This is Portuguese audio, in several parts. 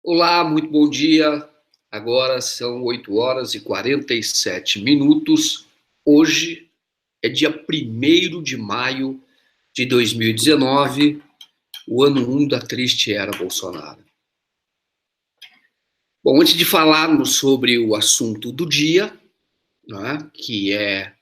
Olá, muito bom dia. Agora são 8 horas e 47 minutos. Hoje é dia 1º de maio de 2019, o ano 1 da triste era Bolsonaro. Bom, antes de falarmos sobre o assunto do dia, né, que é,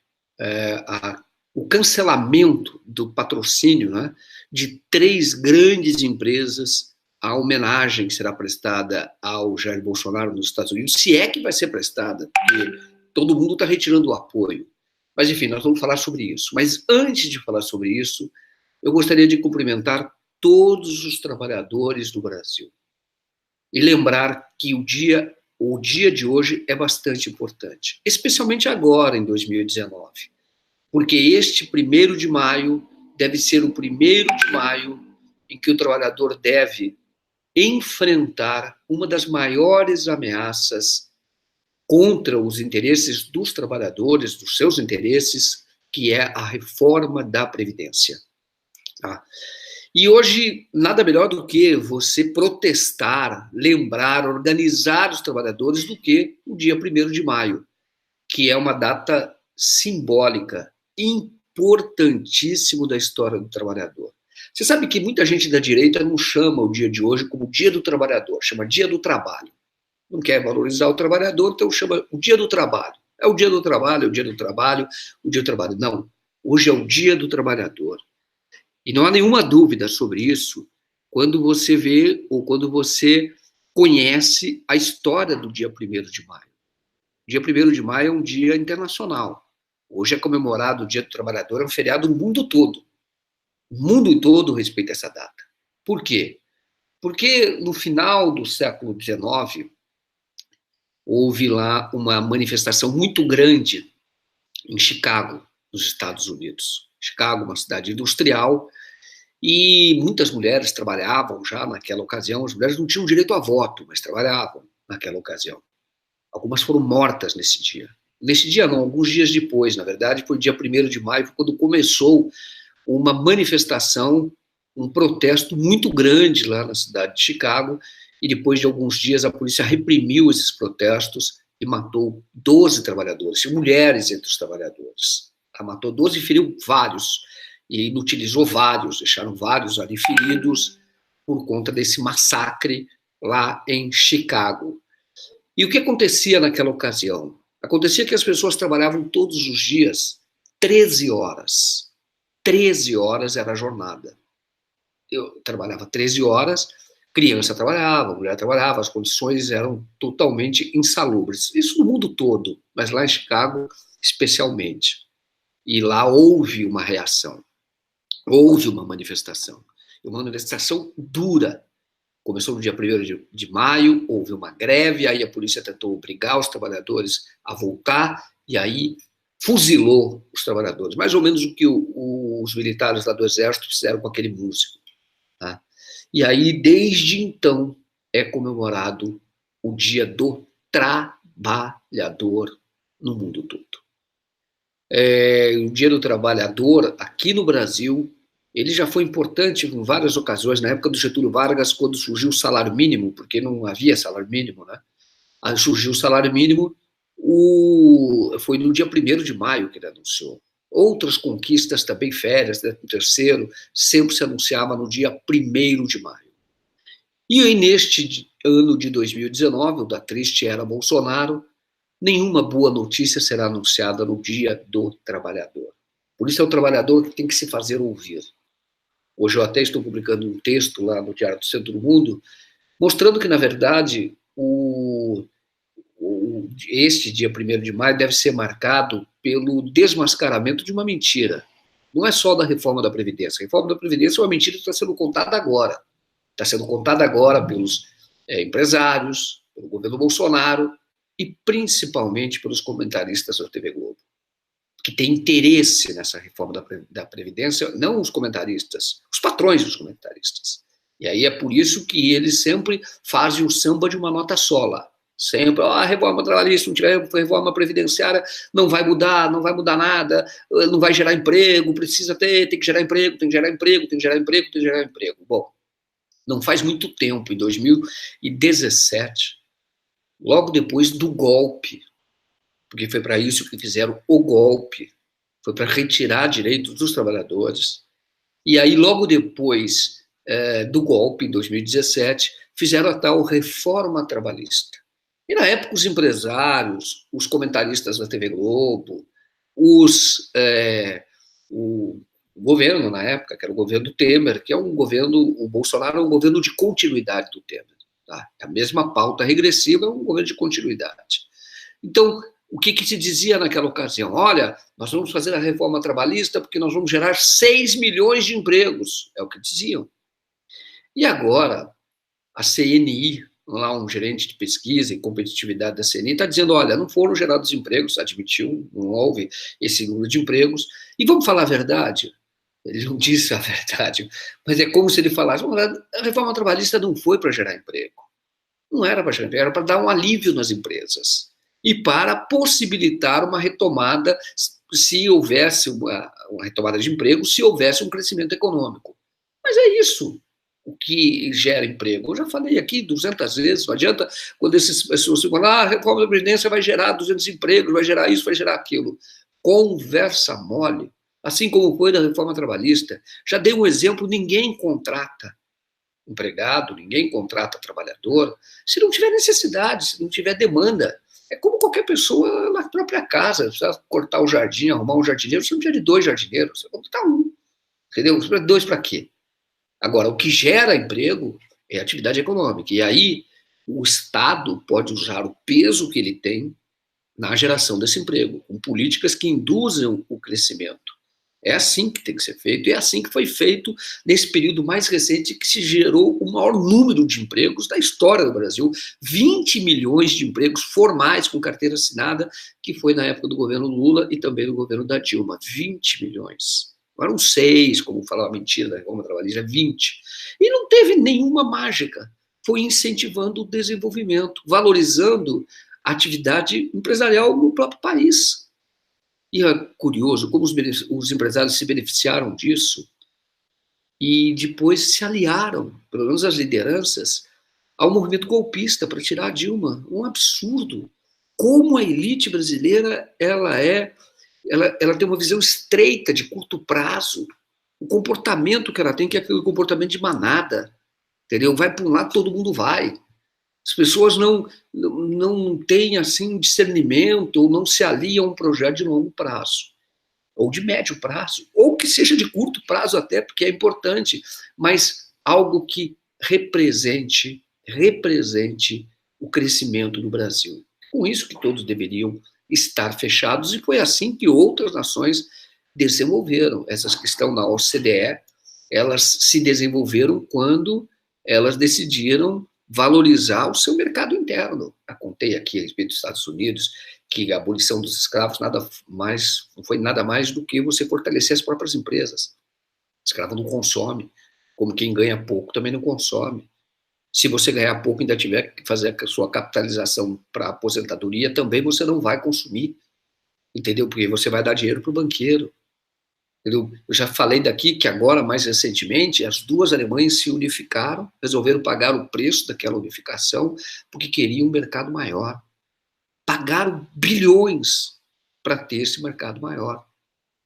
o cancelamento do patrocínio, né, de 3 grandes empresas, a homenagem que será prestada ao Jair Bolsonaro nos Estados Unidos, se é que vai ser prestada, porque todo mundo está retirando o apoio. Mas, enfim, nós vamos falar sobre isso. Mas antes de falar sobre isso, eu gostaria de cumprimentar todos os trabalhadores do Brasil e lembrar que o dia de hoje é bastante importante, especialmente agora, em 2019, porque este 1º de maio deve ser o 1º de maio em que o trabalhador deve enfrentar uma das maiores ameaças contra os interesses dos trabalhadores, dos seus interesses, que é a reforma da Previdência. Tá? E hoje, nada melhor do que você protestar, lembrar, organizar os trabalhadores do que o dia 1º de maio, que é uma data simbólica, importantíssimo da história do trabalhador. Você sabe que muita gente da direita não chama o dia de hoje como Dia do Trabalhador, chama Dia do Trabalho. Não quer valorizar o trabalhador, então chama o Dia do Trabalho. É o Dia do Trabalho, é o Dia do Trabalho, o Dia do Trabalho. Não, hoje é o Dia do Trabalhador. E não há nenhuma dúvida sobre isso quando você vê ou quando você conhece a história do dia 1º de maio. Dia 1º de maio é um dia internacional. Hoje é comemorado o Dia do Trabalhador, é um feriado no mundo todo. O mundo todo respeita essa data. Por quê? Porque no final do século XIX, houve lá uma manifestação muito grande em Chicago, nos Estados Unidos. Chicago, uma cidade industrial, e muitas mulheres trabalhavam já naquela ocasião. As mulheres não tinham direito a voto, mas trabalhavam naquela ocasião. Algumas foram mortas nesse dia. Nesse dia não, alguns dias depois, na verdade, foi dia 1º de maio, quando começou uma manifestação, um protesto muito grande lá na cidade de Chicago, e depois de alguns dias a polícia reprimiu esses protestos e matou 12 trabalhadores, e mulheres entre os trabalhadores. Ela matou 12 e feriu vários, e inutilizou vários, deixaram vários ali feridos por conta desse massacre lá em Chicago. E o que acontecia naquela ocasião? Acontecia que as pessoas trabalhavam todos os dias 13 horas. 13 horas era a jornada. Eu trabalhava 13 horas, criança trabalhava, mulher trabalhava, as condições eram totalmente insalubres. Isso no mundo todo, mas lá em Chicago especialmente. E lá houve uma reação, houve uma manifestação dura. Começou no dia 1º de maio, houve uma greve, aí a polícia tentou obrigar os trabalhadores a voltar, e aí fuzilou os trabalhadores. Mais ou menos o que os militares lá do Exército fizeram com aquele músico. Tá? E aí, desde então, é comemorado o Dia do Trabalhador no mundo todo. O Dia do Trabalhador, aqui no Brasil, ele já foi importante em várias ocasiões, na época do Getúlio Vargas, quando surgiu o salário mínimo, porque não havia salário mínimo, né? Aí surgiu o salário mínimo, foi no dia 1º de maio que ele anunciou. Outras conquistas também, férias, né, o terceiro, sempre se anunciava no dia 1º de maio. E aí, neste ano de 2019, o da triste era Bolsonaro, nenhuma boa notícia será anunciada no Dia do Trabalhador. Por isso é o trabalhador que tem que se fazer ouvir. Hoje eu até estou publicando um texto lá no Diário do Centro do Mundo, mostrando que, na verdade, este dia 1º de maio deve ser marcado pelo desmascaramento de uma mentira. Não é só da reforma da Previdência. A reforma da Previdência é uma mentira que está sendo contada agora. Está sendo contada agora pelos empresários, pelo governo Bolsonaro e principalmente pelos comentaristas da TV Globo, que tem interesse nessa reforma da Previdência, não os comentaristas, os patrões dos comentaristas. E aí é por isso que eles sempre fazem o samba de uma nota só lá. Sempre, a reforma trabalhista, não tiver reforma previdenciária, não vai mudar nada, não vai gerar emprego, tem que gerar emprego, tem que gerar emprego, tem que gerar emprego, tem que gerar emprego. Bom, não faz muito tempo, em 2017, logo depois do golpe, porque foi para isso que fizeram o golpe, foi para retirar direitos dos trabalhadores. E aí, logo depois do golpe, em 2017, fizeram a tal reforma trabalhista. E na época os empresários, os comentaristas da TV Globo, o governo na época, que era o governo Temer, que é um governo, o Bolsonaro é um governo de continuidade do Temer. Tá? A mesma pauta regressiva é um governo de continuidade. Então, o que se dizia naquela ocasião? Olha, nós vamos fazer a reforma trabalhista porque nós vamos gerar 6 milhões de empregos, é o que diziam. E agora, a CNI, lá um gerente de pesquisa e competitividade da CNI, está dizendo, olha, não foram gerados empregos, admitiu, não houve esse número de empregos, e vamos falar a verdade, ele não disse a verdade, mas é como se ele falasse, a reforma trabalhista não foi para gerar emprego, não era para gerar emprego, era para dar um alívio nas empresas, e para possibilitar uma retomada, se houvesse uma retomada de emprego, se houvesse um crescimento econômico. Mas é isso o que gera emprego. Eu já falei aqui 200 vezes, não adianta quando essas pessoas falam, a reforma da Previdência vai gerar 200 empregos, vai gerar isso, vai gerar aquilo. Conversa mole, assim como foi da reforma trabalhista. Já dei um exemplo, ninguém contrata empregado, ninguém contrata trabalhador, se não tiver necessidade, se não tiver demanda. É como qualquer pessoa na própria casa, você precisa cortar o jardim, arrumar um jardineiro, você não precisa de 2 jardineiros, você vai botar um, entendeu? Você precisa de 2 para quê? Agora, o que gera emprego é atividade econômica. E aí, o Estado pode usar o peso que ele tem na geração desse emprego, com políticas que induzam o crescimento. É assim que tem que ser feito, e é assim que foi feito nesse período mais recente que se gerou o maior número de empregos da história do Brasil, 20 milhões de empregos formais com carteira assinada, que foi na época do governo Lula e também do governo da Dilma, 20 milhões. Não eram 6, como falava mentira da reforma trabalhista, 20. E não teve nenhuma mágica. Foi incentivando o desenvolvimento, valorizando a atividade empresarial no próprio país. E é curioso como os empresários se beneficiaram disso e depois se aliaram, pelo menos as lideranças, ao movimento golpista para tirar a Dilma. Um absurdo. Como a elite brasileira ela tem uma visão estreita, de curto prazo. O comportamento que ela tem, que é aquele comportamento de manada, entendeu? Vai para um lado, todo mundo vai. As pessoas não têm assim discernimento ou não se aliam a um projeto de longo prazo, ou de médio prazo, ou que seja de curto prazo até, porque é importante, mas algo que represente o crescimento do Brasil. Com isso que todos deveriam estar fechados, e foi assim que outras nações desenvolveram. Essas que estão na OCDE, elas se desenvolveram quando elas decidiram valorizar o seu mercado interno. Eu contei aqui a respeito dos Estados Unidos que a abolição dos escravos não foi nada mais do que você fortalecer as próprias empresas. O escravo não consome, como quem ganha pouco também não consome. Se você ganhar pouco e ainda tiver que fazer a sua capitalização para aposentadoria, também você não vai consumir, entendeu? Porque você vai dar dinheiro para o banqueiro. Entendeu? Eu já falei daqui que agora, mais recentemente, as 2 Alemanhas se unificaram, resolveram pagar o preço daquela unificação, porque queriam um mercado maior. Pagaram bilhões para ter esse mercado maior.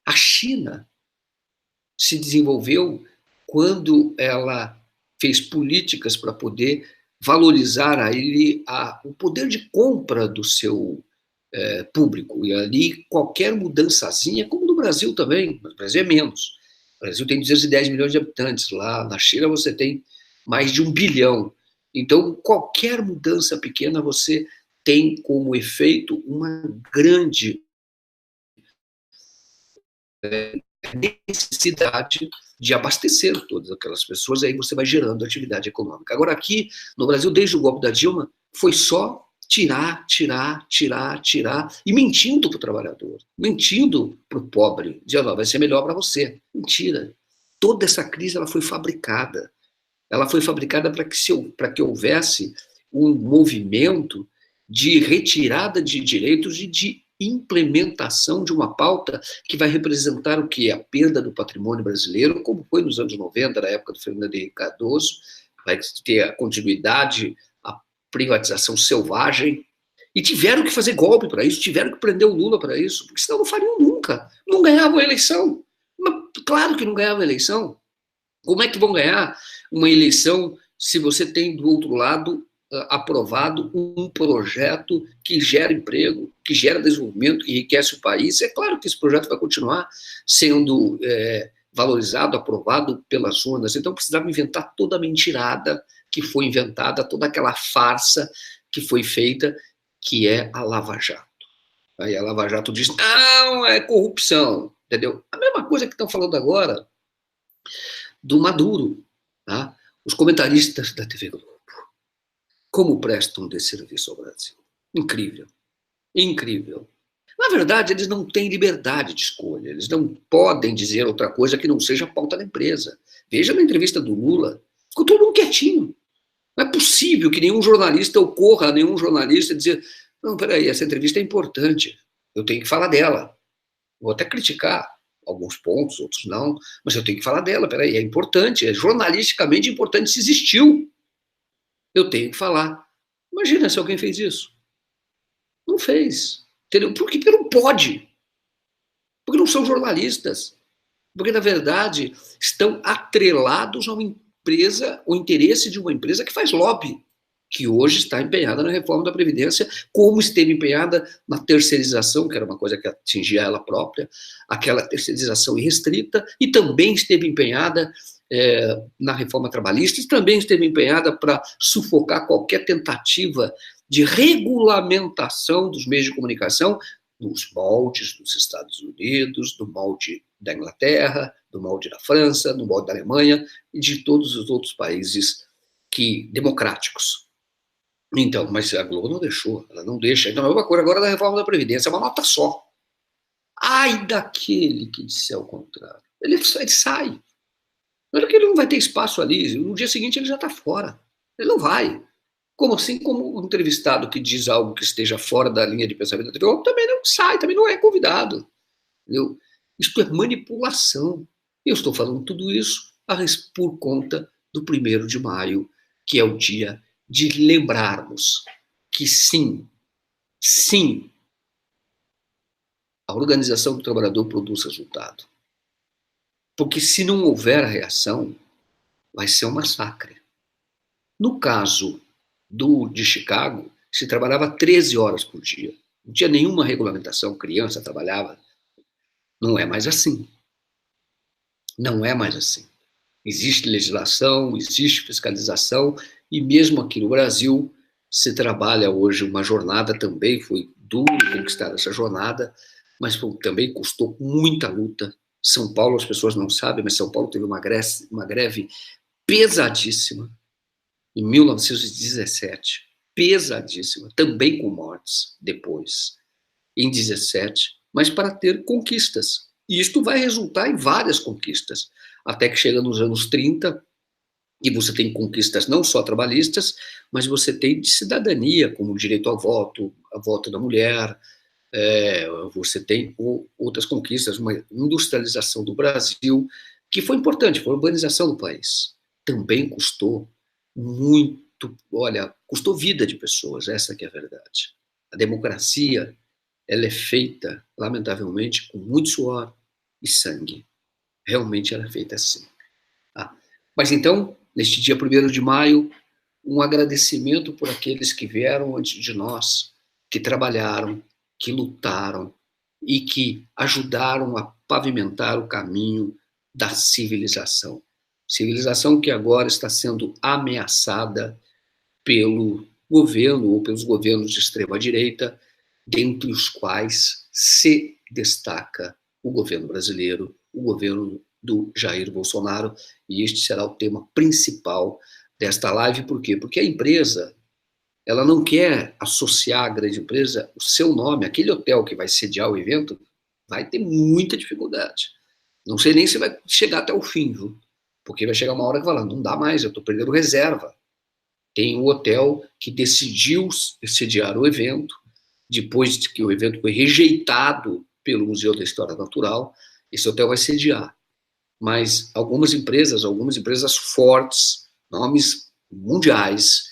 A China se desenvolveu quando ela fez políticas para poder valorizar o poder de compra do seu público. E ali qualquer mudançazinha, como no Brasil também, mas no Brasil é menos. O Brasil tem 210 milhões de habitantes, lá na China você tem mais de 1 bilhão. Então, qualquer mudança pequena você tem como efeito uma grande necessidade de abastecer todas aquelas pessoas, e aí você vai gerando atividade econômica. Agora, aqui no Brasil, desde o golpe da Dilma, foi só tirar, e mentindo para o trabalhador, mentindo para o pobre, dizendo, vai ser melhor para você. Mentira. Toda essa crise ela foi fabricada. Ela foi fabricada para que houvesse um movimento de retirada de direitos e de implementação de uma pauta que vai representar o quê? A perda do patrimônio brasileiro, como foi nos anos 90, na época do Fernando Henrique Cardoso, vai ter a continuidade, a privatização selvagem, e tiveram que fazer golpe para isso, tiveram que prender o Lula para isso, porque senão não fariam nunca, não ganhavam a eleição. Mas, claro que não ganhavam a eleição. Como é que vão ganhar uma eleição se você tem do outro lado aprovado um projeto que gera emprego, que gera desenvolvimento, que enriquece o país? É claro que esse projeto vai continuar sendo valorizado, aprovado pelas urnas. Então precisava inventar toda a mentirada que foi inventada, toda aquela farsa que foi feita, que é a Lava Jato. Aí a Lava Jato diz, não, é corrupção, entendeu? A mesma coisa que estão falando agora do Maduro, tá? Os comentaristas da TV Globo, como prestam de serviço ao Brasil. Incrível, incrível. Na verdade, eles não têm liberdade de escolha, eles não podem dizer outra coisa que não seja a pauta da empresa. Veja na entrevista do Lula, ficou todo mundo quietinho. Não é possível que nenhum jornalista ocorra a nenhum jornalista dizer, não, peraí, essa entrevista é importante, eu tenho que falar dela. Vou até criticar alguns pontos, outros não, mas eu tenho que falar dela, peraí, é importante, é jornalisticamente importante, se existiu. Eu tenho que falar. Imagina se alguém fez isso. Não fez. Entendeu? Por que não pode? Porque não são jornalistas. Porque, na verdade, estão atrelados a uma empresa, o interesse de uma empresa que faz lobby, que hoje está empenhada na reforma da Previdência, como esteve empenhada na terceirização, que era uma coisa que atingia ela própria, aquela terceirização irrestrita, e também esteve empenhada na reforma trabalhista, e também esteve empenhada para sufocar qualquer tentativa de regulamentação dos meios de comunicação, nos moldes dos Estados Unidos, do molde da Inglaterra, do molde da França, do molde da Alemanha e de todos os outros países democráticos. Então, mas a Globo não deixou, ela não deixa. Então, é uma coisa agora da reforma da Previdência, é uma nota só. Ai daquele que disser o contrário. Ele sai. Não é que ele não vai ter espaço ali, no dia seguinte ele já está fora. Ele não vai. Como assim, como o entrevistado que diz algo que esteja fora da linha de pensamento da TV, também não sai, também não é convidado. Entendeu? Isto é manipulação. Eu estou falando tudo isso por conta do 1º de maio, que é o dia de lembrarmos que sim, a organização do trabalhador produz resultado. Porque se não houver a reação, vai ser um massacre. No caso de Chicago, se trabalhava 13 horas por dia. Não tinha nenhuma regulamentação, criança trabalhava. Não é mais assim. Não é mais assim. Existe legislação, existe fiscalização, e mesmo aqui no Brasil se trabalha hoje uma jornada, também foi duro conquistar essa jornada, mas também custou muita luta. São Paulo, as pessoas não sabem, mas São Paulo teve uma greve pesadíssima, em 1917, pesadíssima, também com mortes depois, em 17, mas para ter conquistas. E isto vai resultar em várias conquistas, até que chega nos anos 30, e você tem conquistas não só trabalhistas, mas você tem de cidadania, como o direito ao voto, a voto da mulher, você tem outras conquistas, uma industrialização do Brasil, que foi importante, foi a urbanização do país. Também custou muito, custou vida de pessoas, essa que é a verdade. A democracia, ela é feita, lamentavelmente, com muito suor e sangue. Realmente ela é feita assim. Mas então, neste dia 1º de maio, um agradecimento por aqueles que vieram antes de nós, que trabalharam, que lutaram e que ajudaram a pavimentar o caminho da civilização. Civilização que agora está sendo ameaçada pelo governo ou pelos governos de extrema-direita, dentre os quais se destaca o governo brasileiro, o governo do Jair Bolsonaro, e este será o tema principal desta live. Por quê? Porque a empresa, ela não quer associar à grande empresa o seu nome, aquele hotel que vai sediar o evento, vai ter muita dificuldade. Não sei nem se vai chegar até o fim, viu? Porque vai chegar uma hora que fala, não dá mais, eu estou perdendo reserva. Tem um hotel que decidiu sediar o evento, depois de que o evento foi rejeitado pelo Museu da História Natural, esse hotel vai sediar. Mas algumas empresas fortes, nomes mundiais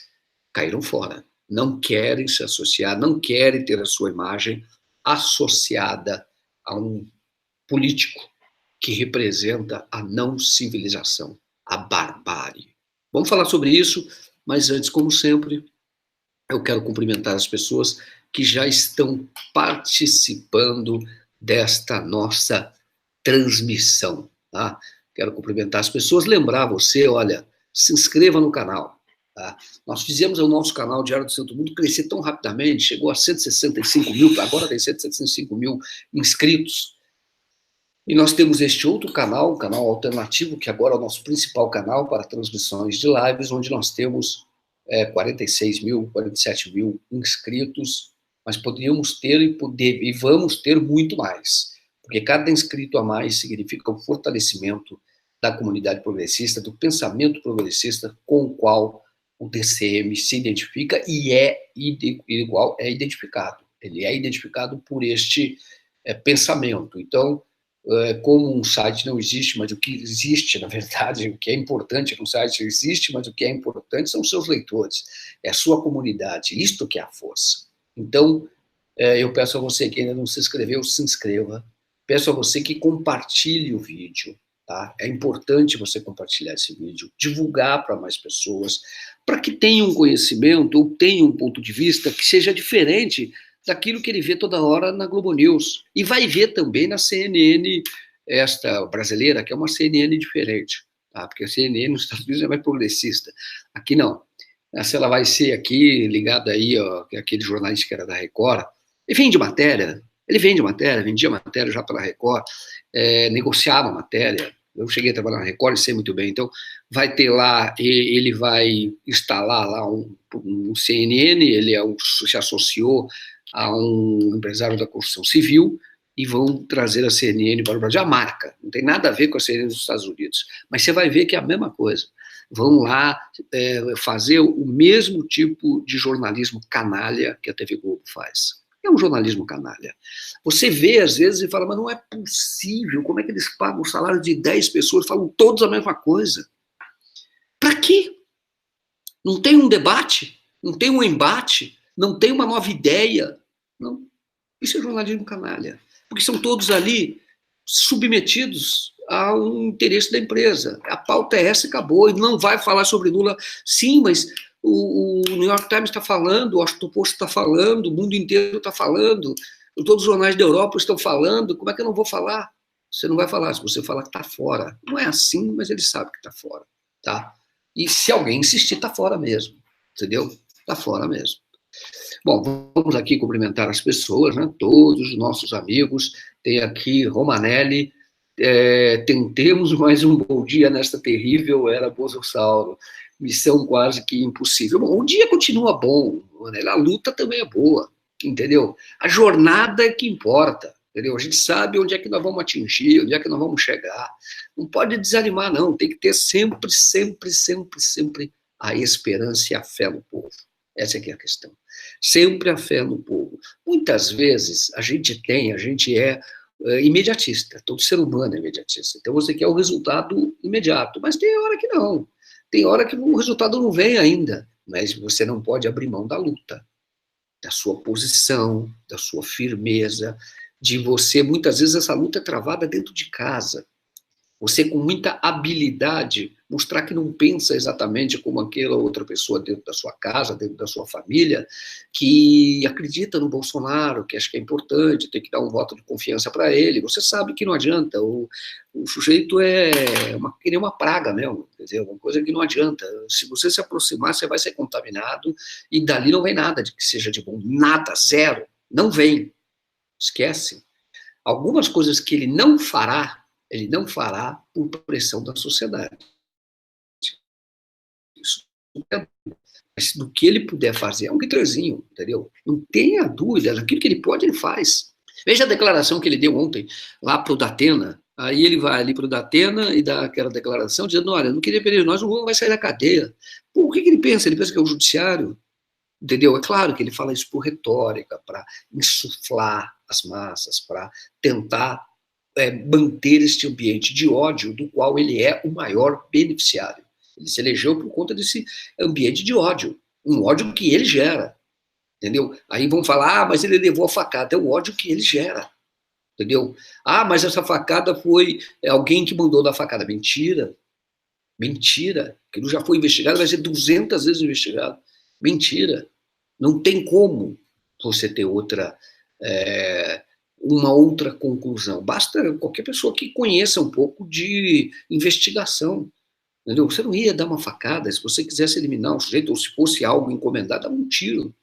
caíram fora. Não querem se associar, não querem ter a sua imagem associada a um político que representa a não civilização, a barbárie. Vamos falar sobre isso, mas antes, como sempre, eu quero cumprimentar as pessoas que já estão participando desta nossa transmissão, tá? Quero cumprimentar as pessoas, lembrar você, olha, se inscreva no canal, tá? Nós fizemos o nosso canal Diário do Santo Mundo crescer tão rapidamente, chegou a 165 mil, agora tem 165 mil inscritos, e nós temos este outro canal, um canal alternativo, que agora é o nosso principal canal para transmissões de lives, onde nós temos 46 mil, 47 mil inscritos, mas poderíamos ter e vamos ter muito mais, porque cada inscrito a mais significa um fortalecimento da comunidade progressista, do pensamento progressista com o qual o DCM se identifica e é identificado. Ele é identificado por este pensamento. Então, como um site não existe, mas o que existe, na verdade, o que é importante no site existe, mas o que é importante são os seus leitores, é a sua comunidade, isto que é a força. Então, eu peço a você que ainda não se inscreveu, se inscreva, peço a você que compartilhe o vídeo, tá? É importante você compartilhar esse vídeo, divulgar para mais pessoas, para que tenham conhecimento ou tenham um ponto de vista que seja diferente daquilo que ele vê toda hora na Globo News. E vai ver também na CNN, esta brasileira, que é uma CNN diferente, tá? Porque a CNN nos Estados Unidos é mais progressista. Aqui não. Se ela vai ser aqui ligada aí, ó, aquele jornalista que era da Record, ele vendia matéria já pela Record, negociava matéria. Eu cheguei a trabalhar na Record e sei muito bem. Então, vai ter lá, ele vai instalar lá um CNN, ele se associou a um empresário da construção civil e vão trazer a CNN para o Brasil. A marca, não tem nada a ver com a CNN dos Estados Unidos, mas você vai ver que é a mesma coisa. Vão lá fazer o mesmo tipo de jornalismo canalha que a TV Globo faz. É um jornalismo canalha. Você vê, às vezes, e fala, mas não é possível, como é que eles pagam o salário de 10 pessoas, falam todos a mesma coisa? Para quê? Não tem um debate, não tem um embate, não tem uma nova ideia. Não. Isso é jornalismo canalha. Porque são todos ali submetidos ao interesse da empresa. A pauta é essa e acabou. E não vai falar sobre Lula. Sim, mas o New York Times está falando, o Washington Post está falando, o mundo inteiro está falando, todos os jornais da Europa estão falando. Como é que eu não vou falar? Você não vai falar, se você falar que está fora. Não é assim, mas ele sabe que está fora. Tá? E se alguém insistir, está fora mesmo. Entendeu? Está fora mesmo. Bom, vamos aqui cumprimentar as pessoas, né? Todos os nossos amigos. Tem aqui Romanelli. Tentemos mais um bom dia nesta terrível era Bosossauro. Missão quase que impossível. Bom, o dia continua bom, né? A luta também é boa, entendeu? A jornada é que importa, entendeu? A gente sabe onde é que nós vamos atingir, onde é que nós vamos chegar. Não pode desanimar, não. Tem que ter sempre, sempre, sempre, sempre a esperança e a fé no povo. Essa é que é a questão. Sempre a fé no povo. Muitas vezes a gente é imediatista, todo ser humano é imediatista. Então você quer o resultado imediato, mas tem hora que não. Tem hora que o resultado não vem ainda, mas você não pode abrir mão da luta, da sua posição, da sua firmeza, de você, muitas vezes essa luta é travada dentro de casa. Você com muita habilidade, mostrar que não pensa exatamente como aquela outra pessoa dentro da sua casa, dentro da sua família, que acredita no Bolsonaro, que acha que é importante, tem que dar um voto de confiança para ele. Você sabe que não adianta, o sujeito que nem uma praga mesmo, quer dizer, uma coisa que não adianta. Se você se aproximar, você vai ser contaminado e dali não vem nada de que seja de bom, nada, zero, não vem, esquece. Algumas coisas que ele não fará por pressão da sociedade. Isso. Mas do que ele puder fazer, é um Hitlerzinho, entendeu? Não tenha dúvida, aquilo que ele pode, ele faz. Veja a declaração que ele deu ontem lá para o Datena. Aí ele vai ali para o Datena e dá aquela declaração dizendo, olha, não queria perder nós, o Lula vai sair da cadeia. Pô, o que ele pensa? Ele pensa que é o judiciário? Entendeu? É claro que ele fala isso por retórica, para insuflar as massas, para tentar manter este ambiente de ódio do qual ele é o maior beneficiário. Ele se elegeu por conta desse ambiente de ódio, um ódio que ele gera, entendeu? Aí vão falar, mas ele levou a facada, é o ódio que ele gera, entendeu? Mas essa facada foi alguém que mandou dar facada. Mentira, mentira, aquilo já foi investigado, vai ser 200 vezes investigado. Mentira, não tem como você ter uma outra conclusão. Basta qualquer pessoa que conheça um pouco de investigação, entendeu? Você não ia dar uma facada se você quisesse eliminar um sujeito, ou se fosse algo encomendado, dava um tiro,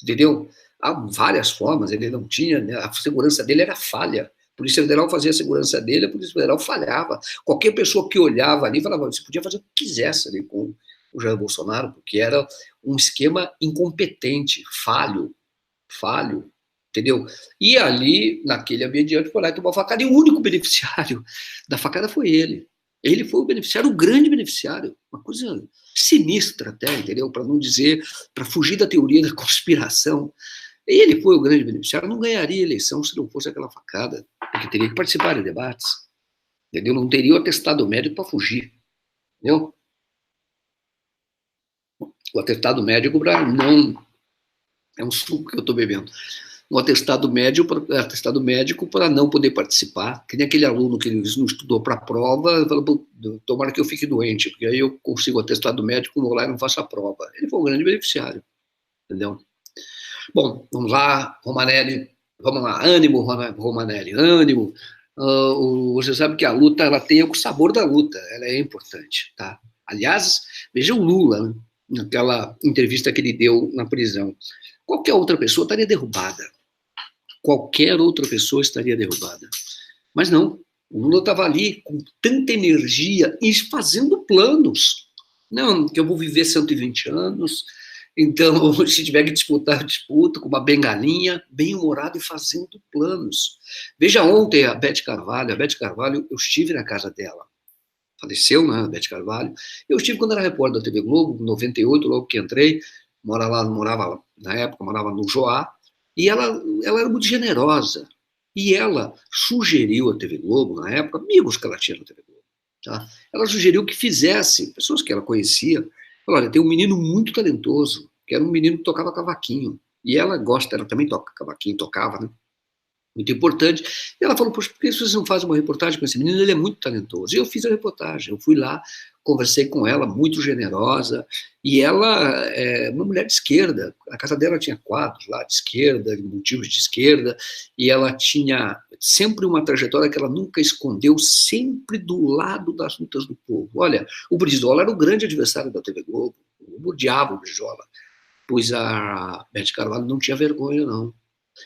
entendeu? Há várias formas, ele não tinha, né? A segurança dele era falha. A Polícia Federal fazia a segurança dele, a Polícia Federal falhava. Qualquer pessoa que olhava ali falava, você podia fazer o que quisesse ali com o Jair Bolsonaro, porque era um esquema incompetente, falho, entendeu? E ali, naquele ambiente, foi lá e tomou a facada, e o único beneficiário da facada foi ele. Ele foi o beneficiário, o grande beneficiário. Uma coisa sinistra até, entendeu? Para não dizer, para fugir da teoria da conspiração. Ele foi o grande beneficiário, não ganharia eleição se não fosse aquela facada, porque teria que participar de debates, entendeu? Não teria o atestado médico para fugir, entendeu? O atestado médico para não... É um suco que eu estou bebendo. Um atestado médico para não poder participar, que nem aquele aluno que não estudou para a prova, falou, tomara que eu fique doente, porque aí eu consigo o atestado médico, vou lá e não faço a prova. Ele foi um grande beneficiário, entendeu? Bom, vamos lá, Romanelli, vamos lá, ânimo, Romanelli, ânimo. Você sabe que a luta, ela tem o sabor da luta, ela é importante, tá? Aliás, veja o Lula, né, naquela entrevista que ele deu na prisão. Qualquer outra pessoa estaria derrubada. Qualquer outra pessoa estaria derrubada. Mas não, o Lula estava ali com tanta energia e fazendo planos. Não, que eu vou viver 120 anos, então, se tiver que disputar, eu disputo com uma bengalinha, bem-humorado e fazendo planos. Veja ontem a Beth Carvalho. Eu estive na casa dela. Faleceu, né, a Beth Carvalho. Eu estive quando era repórter da TV Globo, em 98, logo que entrei, morava na época, morava no Joá, e ela era muito generosa. E ela sugeriu à TV Globo, na época, amigos que ela tinha na TV Globo, tá? Ela sugeriu que fizesse, pessoas que ela conhecia, falou, olha, tem um menino muito talentoso, que era um menino que tocava cavaquinho. E ela gosta, ela também toca cavaquinho, tocava, né? Muito importante. E ela falou, poxa, por que vocês não fazem uma reportagem com esse menino? Ele é muito talentoso. E eu fiz a reportagem, eu fui lá, conversei com ela, muito generosa, e ela é uma mulher de esquerda, a casa dela tinha quadros lá de esquerda, motivos de esquerda, e ela tinha sempre uma trajetória que ela nunca escondeu, sempre do lado das lutas do povo. Olha, o Brizola era o grande adversário da TV Globo, eu odiava o Brizola, pois a Beth Carvalho não tinha vergonha, não.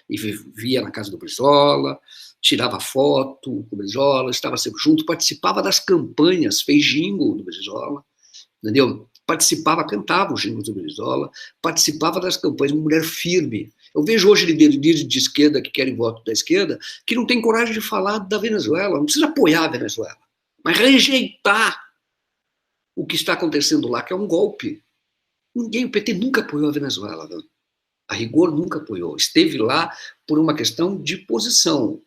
E vivia na casa do Brizola, tirava foto com o Brizola, estava sempre junto, participava das campanhas, fez jingle do Brizola, entendeu? Participava, cantava os jingles do Brizola, participava das campanhas, uma mulher firme. Eu vejo hoje líderes de esquerda que querem voto da esquerda, que não tem coragem de falar da Venezuela, não precisa apoiar a Venezuela, mas rejeitar o que está acontecendo lá, que é um golpe. O PT nunca apoiou a Venezuela, não. A rigor nunca apoiou, esteve lá por uma questão de posição,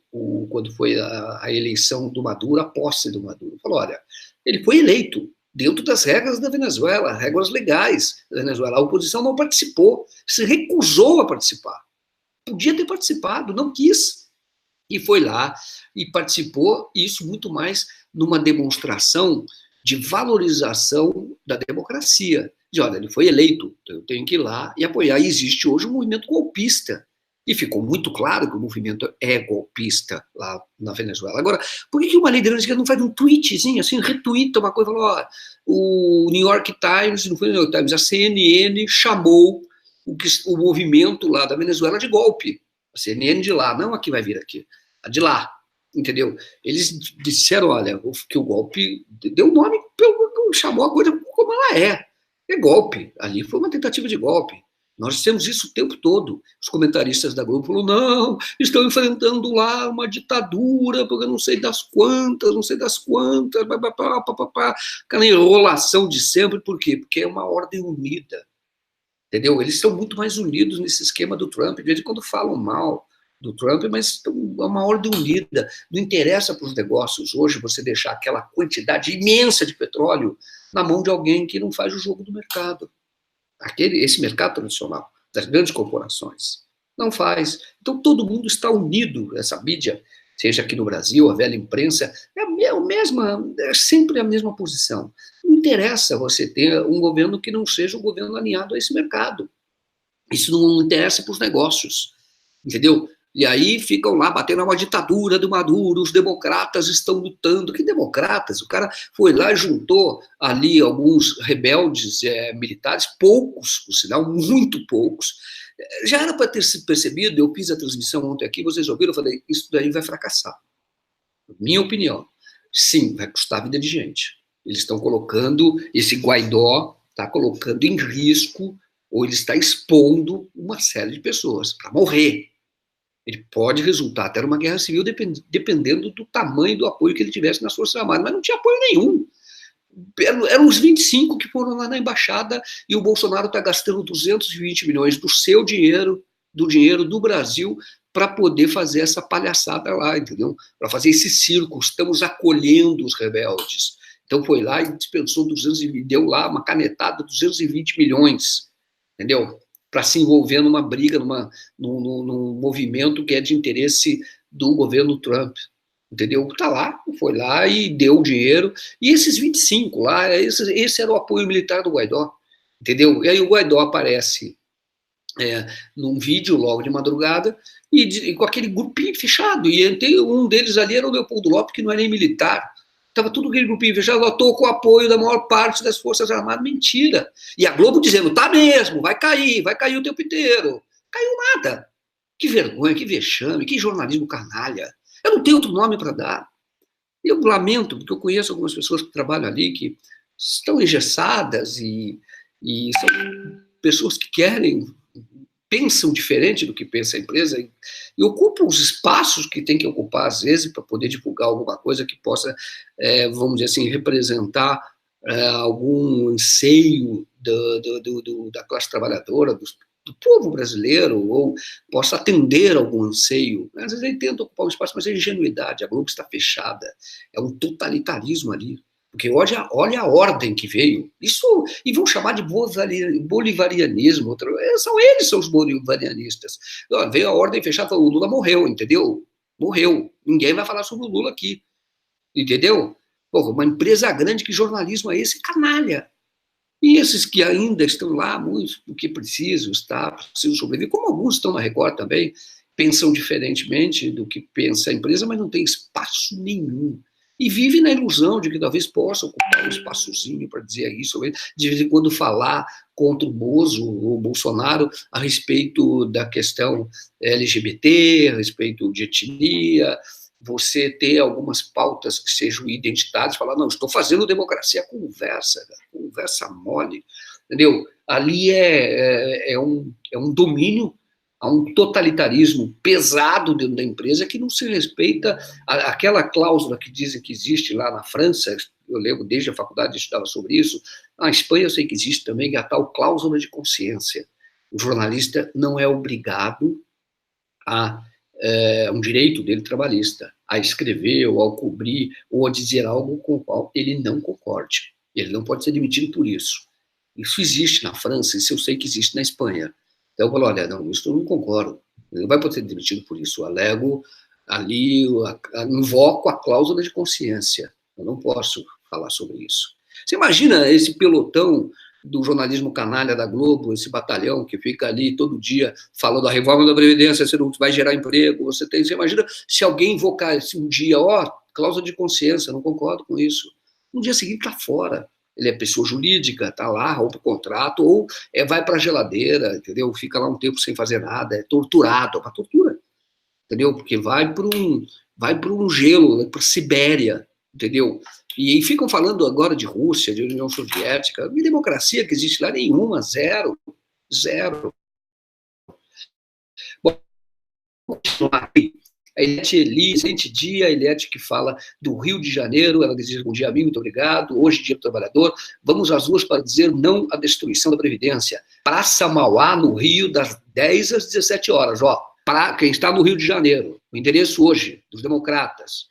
quando foi a eleição do Maduro, a posse do Maduro. Falou, olha, ele foi eleito dentro das regras da Venezuela, regras legais da Venezuela. A oposição não participou, se recusou a participar. Podia ter participado, não quis. E foi lá e participou, isso muito mais numa demonstração de valorização da democracia. De, olha, ele foi eleito, então eu tenho que ir lá e apoiar. E existe hoje um movimento golpista. E ficou muito claro que o movimento é golpista lá na Venezuela. Agora, por que uma líder esquerda não faz um tweetzinho, assim, retuita uma coisa, falou, ó, o New York Times, não foi o New York Times, a CNN chamou o movimento lá da Venezuela de golpe. A CNN de lá, não a que vai vir aqui, a de lá, entendeu? Eles disseram, olha, que o golpe deu o nome, chamou a coisa como ela é. É golpe. Ali foi uma tentativa de golpe. Nós temos isso o tempo todo. Os comentaristas da Globo falaram, não, estão enfrentando lá uma ditadura, porque não sei das quantas, aquela enrolação de sempre. Por quê? Porque é uma ordem unida. Entendeu? Eles estão muito mais unidos nesse esquema do Trump. De vez em quando falam mal do Trump, mas é uma ordem unida. Não interessa para os negócios hoje você deixar aquela quantidade imensa de petróleo na mão de alguém que não faz o jogo do mercado. Esse mercado tradicional, das grandes corporações. Não faz. Então todo mundo está unido, essa mídia, seja aqui no Brasil, a velha imprensa, é sempre a mesma posição. Não interessa você ter um governo que não seja um governo alinhado a esse mercado. Isso não interessa para os negócios, entendeu? E aí ficam lá batendo uma ditadura do Maduro, os democratas estão lutando. Que democratas? O cara foi lá e juntou ali alguns rebeldes militares, poucos, por sinal, muito poucos. Já era para ter sido percebido, eu fiz a transmissão ontem aqui, vocês ouviram, eu falei, isso daí vai fracassar. Minha opinião. Sim, vai custar a vida de gente. Eles estão colocando, esse Guaidó está colocando em risco, ou ele está expondo uma série de pessoas para morrer. Ele pode resultar até numa guerra civil, dependendo do tamanho do apoio que ele tivesse nas Forças Armadas, mas não tinha apoio nenhum. Eram os 25 que foram lá na embaixada e o Bolsonaro está gastando 220 milhões do seu dinheiro, do dinheiro do Brasil, para poder fazer essa palhaçada lá, entendeu? Para fazer esse circo. Estamos acolhendo os rebeldes. Então foi lá e dispensou 220, deu lá uma canetada, 220 milhões, entendeu? Para se envolver numa briga, num movimento que é de interesse do governo Trump, entendeu? Tá lá, foi lá e deu o dinheiro, e esses 25 lá, esse era o apoio militar do Guaidó, entendeu? E aí o Guaidó aparece num vídeo logo de madrugada, e com aquele grupinho fechado, e um deles ali era o Leopoldo Lopes, que não é nem militar, estava tudo aquele grupinho fechado, estou com o apoio da maior parte das Forças Armadas. Mentira. E a Globo dizendo, tá mesmo, vai cair o tempo inteiro. Caiu nada. Que vergonha, que vexame, que jornalismo canalha. Eu não tenho outro nome para dar. Eu lamento, porque eu conheço algumas pessoas que trabalham ali, que estão engessadas e são pessoas que pensam diferente do que pensa a empresa e ocupam os espaços que tem que ocupar, às vezes, para poder divulgar alguma coisa que possa, vamos dizer assim, representar algum anseio da classe trabalhadora, do povo brasileiro, ou possa atender algum anseio. Às vezes ele tenta ocupar um espaço, mas é ingenuidade, a Globo está fechada, é um totalitarismo ali. Porque olha a ordem que veio. Isso, e vão chamar de bolivarianismo. São os bolivarianistas. Veio a ordem fechada, o Lula morreu, entendeu? Morreu. Ninguém vai falar sobre o Lula aqui. Entendeu? Pô, uma empresa grande, que jornalismo é esse? Canalha. E esses que ainda estão lá, muitos, porque precisam sobreviver, como alguns estão na Record também, pensam diferentemente do que pensa a empresa, mas não tem espaço nenhum. E vive na ilusão de que talvez possa ocupar um espaçozinho para dizer isso, de vez em quando falar contra o Bolsonaro, a respeito da questão LGBT, a respeito de etnia, você ter algumas pautas que sejam identitárias, falar, não, estou fazendo democracia, conversa mole, entendeu? Ali é um domínio, há um totalitarismo pesado dentro da empresa que não se respeita. Aquela cláusula que dizem que existe lá na França, eu lembro desde a faculdade eu estudava sobre isso, na Espanha eu sei que existe também, que é a tal cláusula de consciência. O jornalista não é obrigado um direito dele trabalhista, a escrever ou a cobrir ou a dizer algo com o qual ele não concorde. Ele não pode ser demitido por isso. Isso existe na França, isso eu sei que existe na Espanha. Então eu falo, olha, não, isso eu não concordo. Ele não vai poder ser demitido por isso. Eu alego ali, invoco a cláusula de consciência. Eu não posso falar sobre isso. Você imagina esse pelotão do jornalismo canalha da Globo, esse batalhão que fica ali todo dia falando da reforma da Previdência, você não vai gerar emprego, você imagina se alguém invocar um dia, cláusula de consciência, não concordo com isso. No dia seguinte está fora. Ele é pessoa jurídica, está lá, rompe o contrato, ou vai para a geladeira, entendeu? Fica lá um tempo sem fazer nada, é torturado, é uma tortura, entendeu? Porque vai para um gelo, para a Sibéria, entendeu? E ficam falando agora de Rússia, de União Soviética, e democracia que existe lá nenhuma, zero. Bom, a Eliette excelente dia, a Eliette que fala do Rio de Janeiro, ela deseja bom dia a mim, muito obrigado, hoje dia do trabalhador, vamos às ruas para dizer não à destruição da Previdência, Praça Mauá, no Rio, das 10 às 17 horas, para quem está no Rio de Janeiro, o endereço hoje dos democratas,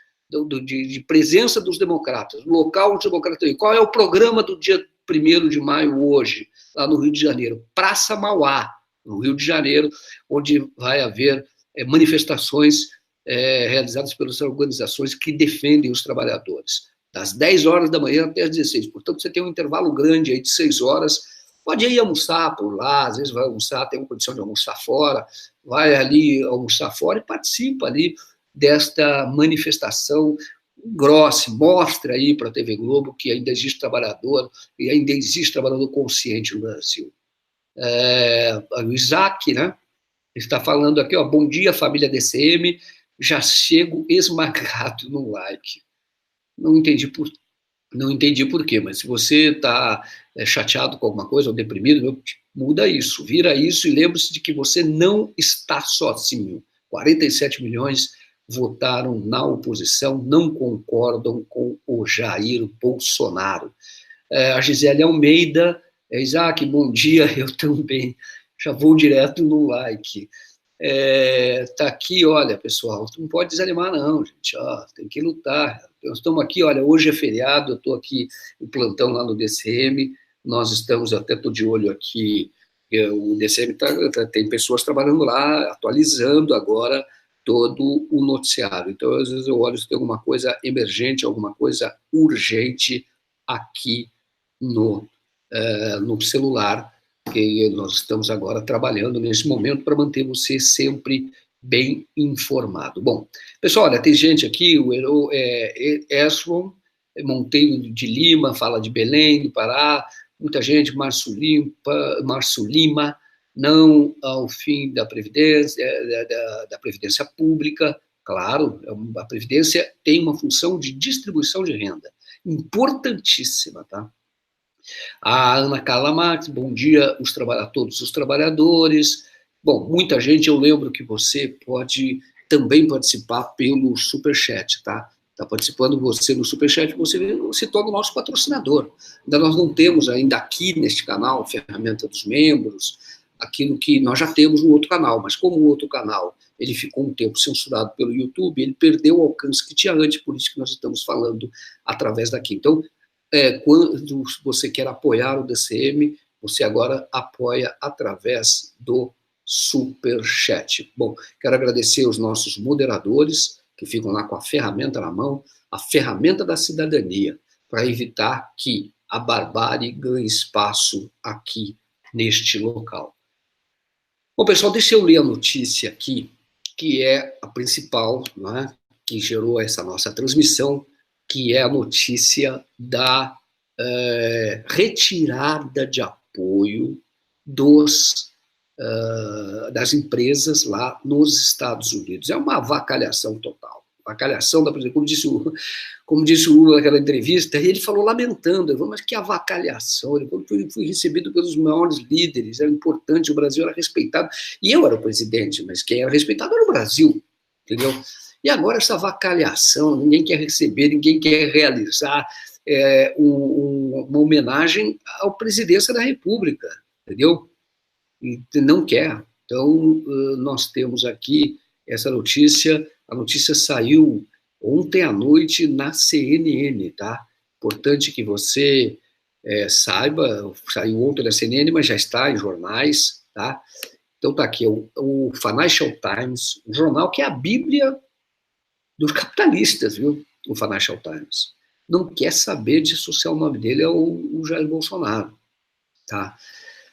de presença dos democratas, no local onde os democratas estão. Qual é o programa do dia 1º de maio hoje, lá no Rio de Janeiro? Praça Mauá, no Rio de Janeiro, onde vai haver manifestações realizadas pelas organizações que defendem os trabalhadores, das 10 horas da manhã até as 16. Portanto, você tem um intervalo grande aí de 6 horas, pode ir almoçar por lá, às vezes vai almoçar, tem uma condição de almoçar fora, vai ali almoçar fora e participa ali desta manifestação grossa, mostra aí para a TV Globo que ainda existe trabalhador, e ainda existe trabalhador consciente no Brasil. O Isaac, né, está falando aqui, ó, bom dia, família DCM, já chego esmagado no like. Não entendi por quê, mas se você está chateado com alguma coisa ou deprimido, muda isso, vira isso e lembre-se de que você não está sozinho. 47 milhões votaram na oposição, não concordam com o Jair Bolsonaro. A Gisele Almeida, Isaac, bom dia, eu também, já vou direto no like. Tá aqui, olha, pessoal, não pode desanimar não, gente, ó, tem que lutar. Nós estamos aqui, olha, hoje é feriado, eu estou aqui em plantão lá no DCM, nós estamos, até estou de olho aqui, o DCM tem pessoas trabalhando lá, atualizando agora todo o noticiário. Então, às vezes eu olho se tem alguma coisa emergente, alguma coisa urgente aqui no celular, que nós estamos agora trabalhando nesse momento para manter você sempre bem informado. Bom, pessoal, olha, tem gente aqui, o Esron Monteiro de Lima, fala de Belém, do Pará, muita gente, Márcio Lima, não ao fim da Previdência, da Previdência Pública, claro, a Previdência tem uma função de distribuição de renda, importantíssima, tá? A Ana Carla Marques, bom dia a todos os trabalhadores. Bom, muita gente, eu lembro que você pode também participar pelo Superchat, tá? Está participando você no Superchat, você se torna o nosso patrocinador. Ainda nós não temos ainda aqui neste canal, ferramenta dos membros, aquilo que nós já temos no outro canal, mas como o outro canal ele ficou um tempo censurado pelo YouTube, ele perdeu o alcance que tinha antes, por isso que nós estamos falando através daqui. Então, quando você quer apoiar o DCM, você agora apoia através do Superchat. Bom, quero agradecer os nossos moderadores, que ficam lá com a ferramenta na mão, a ferramenta da cidadania, para evitar que a barbárie ganhe espaço aqui neste local. Bom, pessoal, deixa eu ler a notícia aqui, que é a principal, né, que gerou essa nossa transmissão, que é a notícia da retirada de apoio das empresas lá nos Estados Unidos. É uma avacalhação total. Avacalhação, como disse o Lula naquela entrevista, ele falou lamentando, mas que avacalhação, ele falou, fui recebido pelos maiores líderes, era importante, o Brasil era respeitado, e eu era o presidente, mas quem era respeitado era o Brasil, entendeu? E agora essa avacalhação, ninguém quer receber, ninguém quer realizar uma homenagem à presidência da República, entendeu? E não quer. Então, nós temos aqui essa notícia, a notícia saiu ontem à noite na CNN, tá? Importante que você saiba, saiu ontem na CNN, mas já está em jornais, tá? Então tá aqui, o Financial Times, um jornal que é a bíblia dos capitalistas, viu? O Financial Times. Não quer saber de associar o nome dele ao Jair Bolsonaro, tá?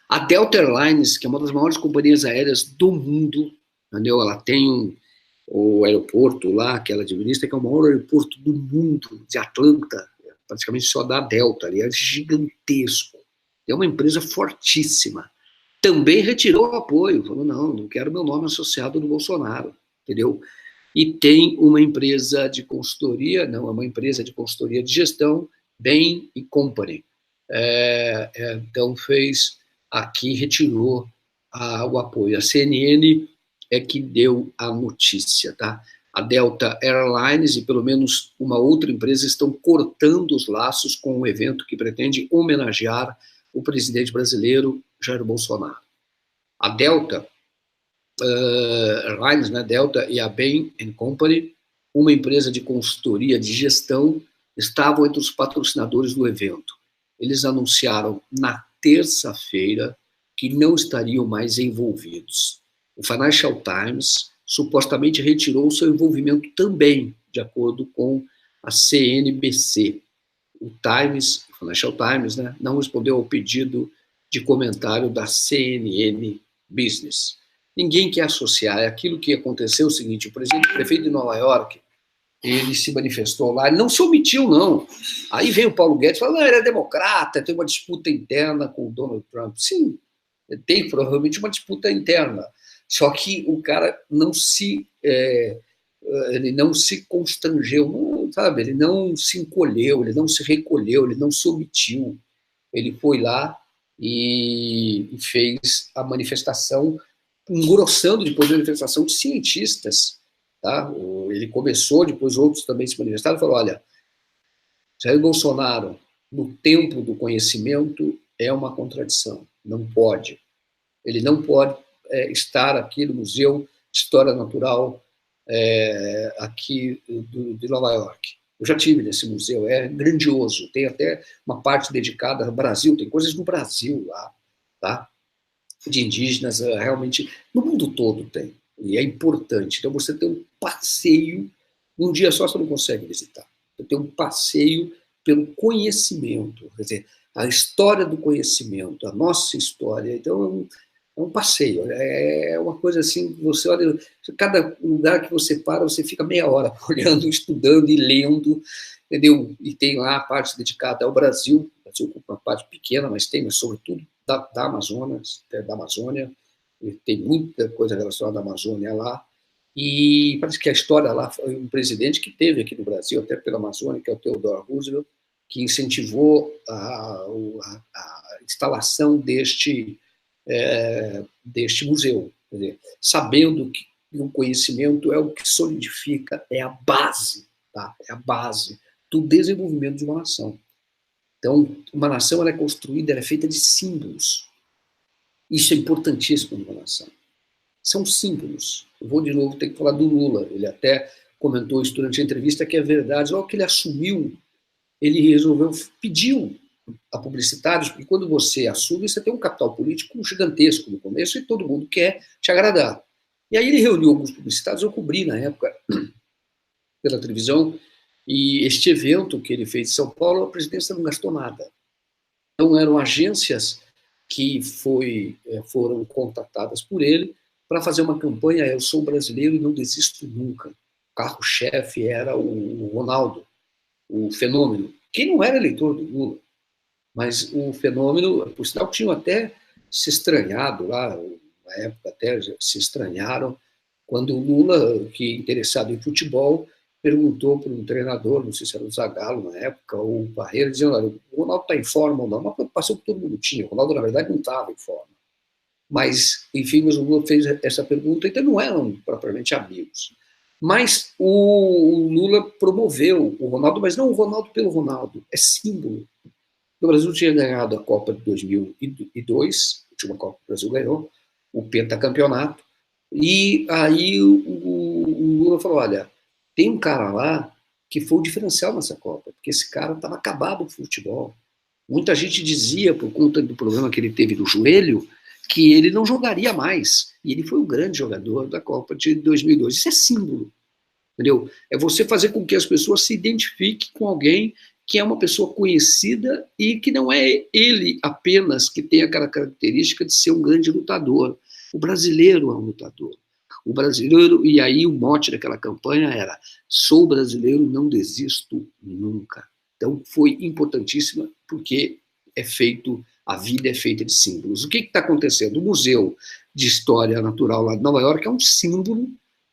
A Delta Airlines, que é uma das maiores companhias aéreas do mundo, entendeu? Ela tem o aeroporto lá, que ela administra, que é o maior aeroporto do mundo, de Atlanta, praticamente só da Delta, ali, é gigantesco. É uma empresa fortíssima. Também retirou o apoio, falou, não quero meu nome associado no Bolsonaro, entendeu? E tem uma empresa de consultoria, não, é uma empresa de consultoria de gestão, Bain & Company. Então retirou o apoio. A CNN é que deu a notícia, tá? A Delta Airlines e pelo menos uma outra empresa estão cortando os laços com um evento que pretende homenagear o presidente brasileiro Jair Bolsonaro. A Delta Airlines, né, Delta e a Bain Company, uma empresa de consultoria de gestão, estavam entre os patrocinadores do evento. Eles anunciaram na terça-feira que não estariam mais envolvidos. O Financial Times supostamente retirou seu envolvimento também, de acordo com a CNBC. O Times, o Financial Times, né, não respondeu ao pedido de comentário da CNN Business. Ninguém quer associar. É aquilo que aconteceu, o seguinte: o prefeito de Nova York, ele se manifestou lá, ele não se omitiu, não. Aí veio o Paulo Guedes e falou: não, ele é democrata, tem uma disputa interna com o Donald Trump. Sim, tem provavelmente uma disputa interna. Só que o cara não se, ele não se constrangeu, não, sabe? Ele não se encolheu, ele não se recolheu, ele não se omitiu. Ele foi lá e fez a manifestação, engrossando depois a manifestação de cientistas. Tá? Ele começou, depois outros também se manifestaram e falou: olha, Jair Bolsonaro, no tempo do conhecimento, é uma contradição, não pode. Ele não pode estar aqui no Museu de História Natural aqui de Nova York. Eu já tive nesse museu, é grandioso, tem até uma parte dedicada ao Brasil, tem coisas do Brasil lá, tá? De indígenas, realmente, no mundo todo tem, e é importante. Então você tem um passeio, num dia só você não consegue visitar, você tem um passeio pelo conhecimento, quer dizer, a história do conhecimento, a nossa história. Então é um passeio, é uma coisa assim, você olha, cada lugar que você para, você fica meia hora olhando, estudando e lendo, entendeu? E tem lá a parte dedicada ao Brasil, o Brasil ocupa uma parte pequena, mas tem, mas sobretudo da Amazonas, da Amazônia, tem muita coisa relacionada à Amazônia lá, e parece que a história lá foi um presidente que teve aqui no Brasil, até pela Amazônia, que é o Theodore Roosevelt, que incentivou a instalação deste museu, quer dizer, sabendo que o conhecimento é o que solidifica, é a base, tá? É a base do desenvolvimento de uma nação. Então, uma nação ela é construída, ela é feita de símbolos. Isso é importantíssimo numa nação. São símbolos. Eu vou de novo ter que falar do Lula. Ele até comentou isso durante a entrevista, que é verdade. Logo que ele assumiu, ele resolveu, pediu a publicitários, porque quando você assume, você tem um capital político gigantesco no começo e todo mundo quer te agradar. E aí ele reuniu alguns publicitários, eu cobri na época pela televisão, e este evento que ele fez em São Paulo, a presidência não gastou nada. Então eram agências que foram contatadas por ele para fazer uma campanha: eu sou brasileiro e não desisto nunca. O carro-chefe era o Ronaldo, o Fenômeno, que não era eleitor do Lula, mas o Fenômeno, por sinal, tinham até se estranhado lá, na época até se estranharam, quando o Lula, que interessado em futebol, perguntou para um treinador, não sei se era o Zagallo na época, ou o Parreira, dizendo: olha, o Ronaldo está em forma ou não? Uma preocupação que todo mundo tinha. O Ronaldo, na verdade, não estava em forma. Mas, enfim, mas o Lula fez essa pergunta, então não eram propriamente amigos. Mas o Lula promoveu o Ronaldo, mas não o Ronaldo pelo Ronaldo, é símbolo. O Brasil tinha ganhado a Copa de 2002, a última Copa que o Brasil ganhou, o pentacampeonato, e aí o Lula falou: olha, tem um cara lá que foi o diferencial nessa Copa, porque esse cara estava acabado com o futebol. Muita gente dizia, por conta do problema que ele teve no joelho, que ele não jogaria mais. E ele foi um grande jogador da Copa de 2002. Isso é símbolo, entendeu? É você fazer com que as pessoas se identifiquem com alguém que é uma pessoa conhecida e que não é ele apenas que tem aquela característica de ser um grande lutador. O brasileiro é um lutador. O brasileiro, e aí o mote daquela campanha era: sou brasileiro, não desisto nunca. Então foi importantíssima, porque a vida é feita de símbolos. O que está acontecendo? O Museu de História Natural lá de Nova York é um símbolo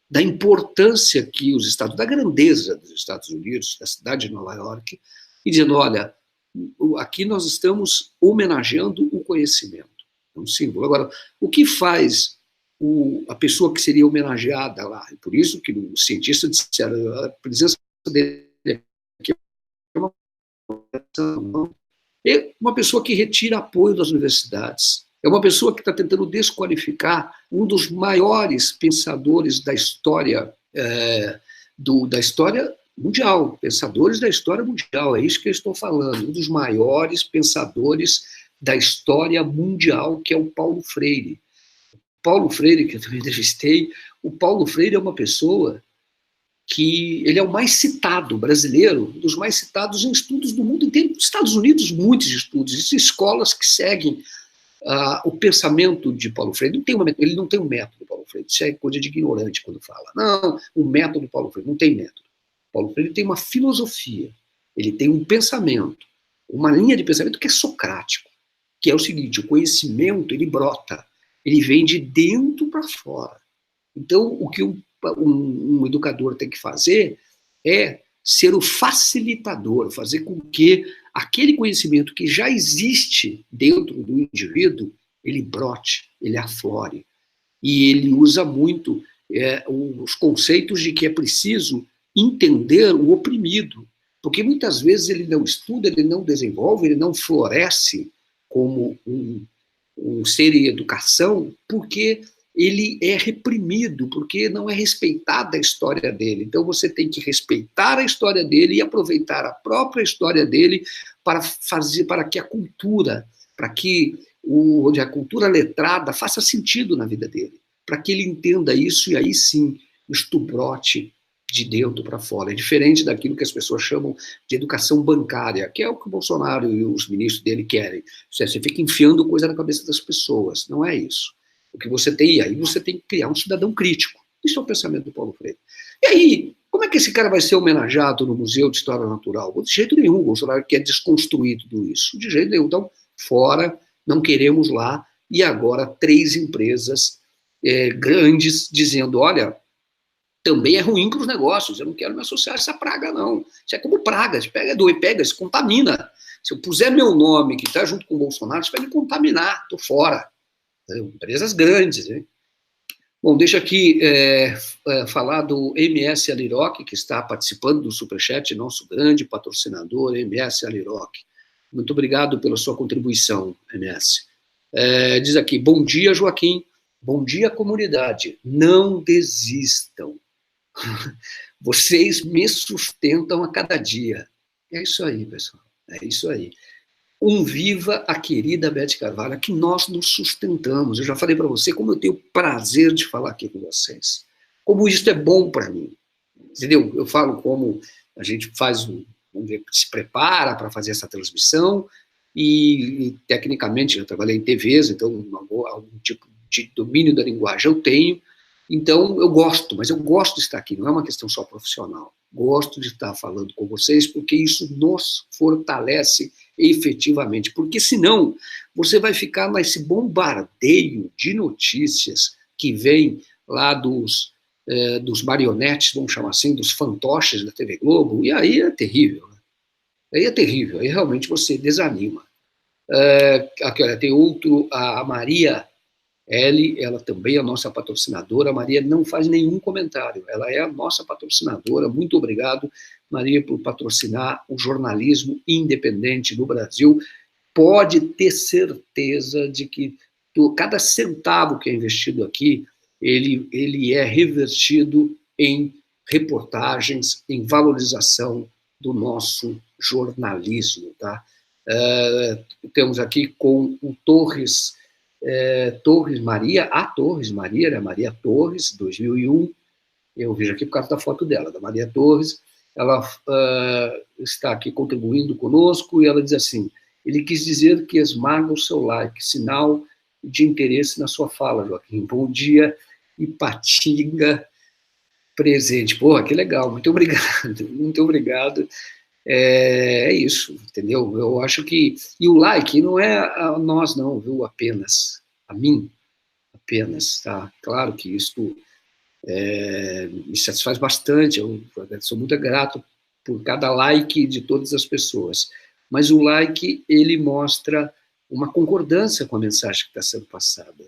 da importância que os Estados, da grandeza dos Estados Unidos, da cidade de Nova York, e dizendo: olha, aqui nós estamos homenageando o conhecimento. É um símbolo. Agora, o que faz a pessoa que seria homenageada lá? E por isso que os cientistas disseram: a presença dele aqui é uma pessoa que retira apoio das universidades. É uma pessoa que está tentando desqualificar um dos maiores pensadores da história, da história mundial, pensadores da história mundial, é isso que eu estou falando, um dos maiores pensadores da história mundial, que é o Paulo Freire. Paulo Freire, que eu também entrevistei, o Paulo Freire é uma pessoa que ele é o mais citado brasileiro, um dos mais citados em estudos do mundo inteiro. Nos Estados Unidos, muitos estudos, existem escolas que seguem o pensamento de Paulo Freire. Ele não tem um método, Paulo Freire, isso é coisa de ignorante quando fala. Não, o método de Paulo Freire, não tem método. Paulo Freire tem uma filosofia, ele tem um pensamento, uma linha de pensamento que é socrático, que é o seguinte: o conhecimento, ele brota, ele vem de dentro para fora. Então, o que um educador tem que fazer é ser o facilitador, fazer com que aquele conhecimento que já existe dentro do indivíduo, ele brote, ele aflore. E ele usa muito os conceitos de que é preciso entender o oprimido, porque muitas vezes ele não estuda, ele não desenvolve, ele não floresce como um ser em educação, porque ele é reprimido, porque não é respeitada a história dele. Então você tem que respeitar a história dele e aproveitar a própria história dele para que a cultura, para que a cultura letrada faça sentido na vida dele, para que ele entenda isso e aí sim isto brote de dentro para fora. É diferente daquilo que as pessoas chamam de educação bancária, que é o que o Bolsonaro e os ministros dele querem. Você fica enfiando coisa na cabeça das pessoas. Não é isso. O que você tem aí, você tem que criar um cidadão crítico. Isso é o pensamento do Paulo Freire. E aí, como é que esse cara vai ser homenageado no Museu de História Natural? De jeito nenhum, o Bolsonaro quer desconstruir tudo isso. De jeito nenhum. Então, fora, não queremos lá. E agora, 3 empresas grandes dizendo, olha, também é ruim para os negócios, eu não quero me associar a essa praga, não. Isso é como praga, se pega, se contamina. Se eu puser meu nome, que está junto com o Bolsonaro, isso vai me contaminar, estou fora. Empresas grandes, hein? Bom, deixa aqui falar do MS Aliroc, que está participando do Superchat, nosso grande patrocinador, MS Aliroc. Muito obrigado pela sua contribuição, MS. Diz aqui, bom dia, Joaquim. Bom dia, comunidade. Não desistam. Vocês me sustentam a cada dia. É isso aí, pessoal. É isso aí. Viva a querida Beth Carvalho, que nós nos sustentamos. Eu já falei para você como eu tenho prazer de falar aqui com vocês. Como isso é bom para mim. Entendeu? Eu falo como a gente faz, vamos ver, se prepara para fazer essa transmissão e tecnicamente, eu trabalhei em TVs, então algum tipo de domínio da linguagem eu tenho. Então, eu gosto, mas eu gosto de estar aqui, não é uma questão só profissional. Gosto de estar falando com vocês, porque isso nos fortalece efetivamente. Porque senão, você vai ficar nesse bombardeio de notícias que vem lá dos marionetes, vamos chamar assim, dos fantoches da TV Globo, e aí é terrível. Né? Aí é terrível, aí realmente você desanima. Aqui, olha, tem outro, a Maria ela também é a nossa patrocinadora. A Maria não faz nenhum comentário, ela é a nossa patrocinadora. Muito obrigado, Maria, por patrocinar o jornalismo independente no Brasil. Pode ter certeza de que cada centavo que é investido aqui, ele é revertido em reportagens, em valorização do nosso jornalismo. Tá? Temos aqui com o Torres Maria, era Maria Torres, 2001, eu vejo aqui por causa da foto dela, da Maria Torres, ela está aqui contribuindo conosco, e ela diz assim, ele quis dizer que esmaga o seu like, sinal de interesse na sua fala, Joaquim. Bom dia, Ipatinga presente. Porra, que legal, muito obrigado, muito obrigado. É isso, entendeu? Eu acho que... E o like não é a nós, não, viu? Apenas. A mim, apenas, tá? Claro que isso me satisfaz bastante, eu sou muito grato por cada like de todas as pessoas. Mas o like, ele mostra uma concordância com a mensagem que está sendo passada.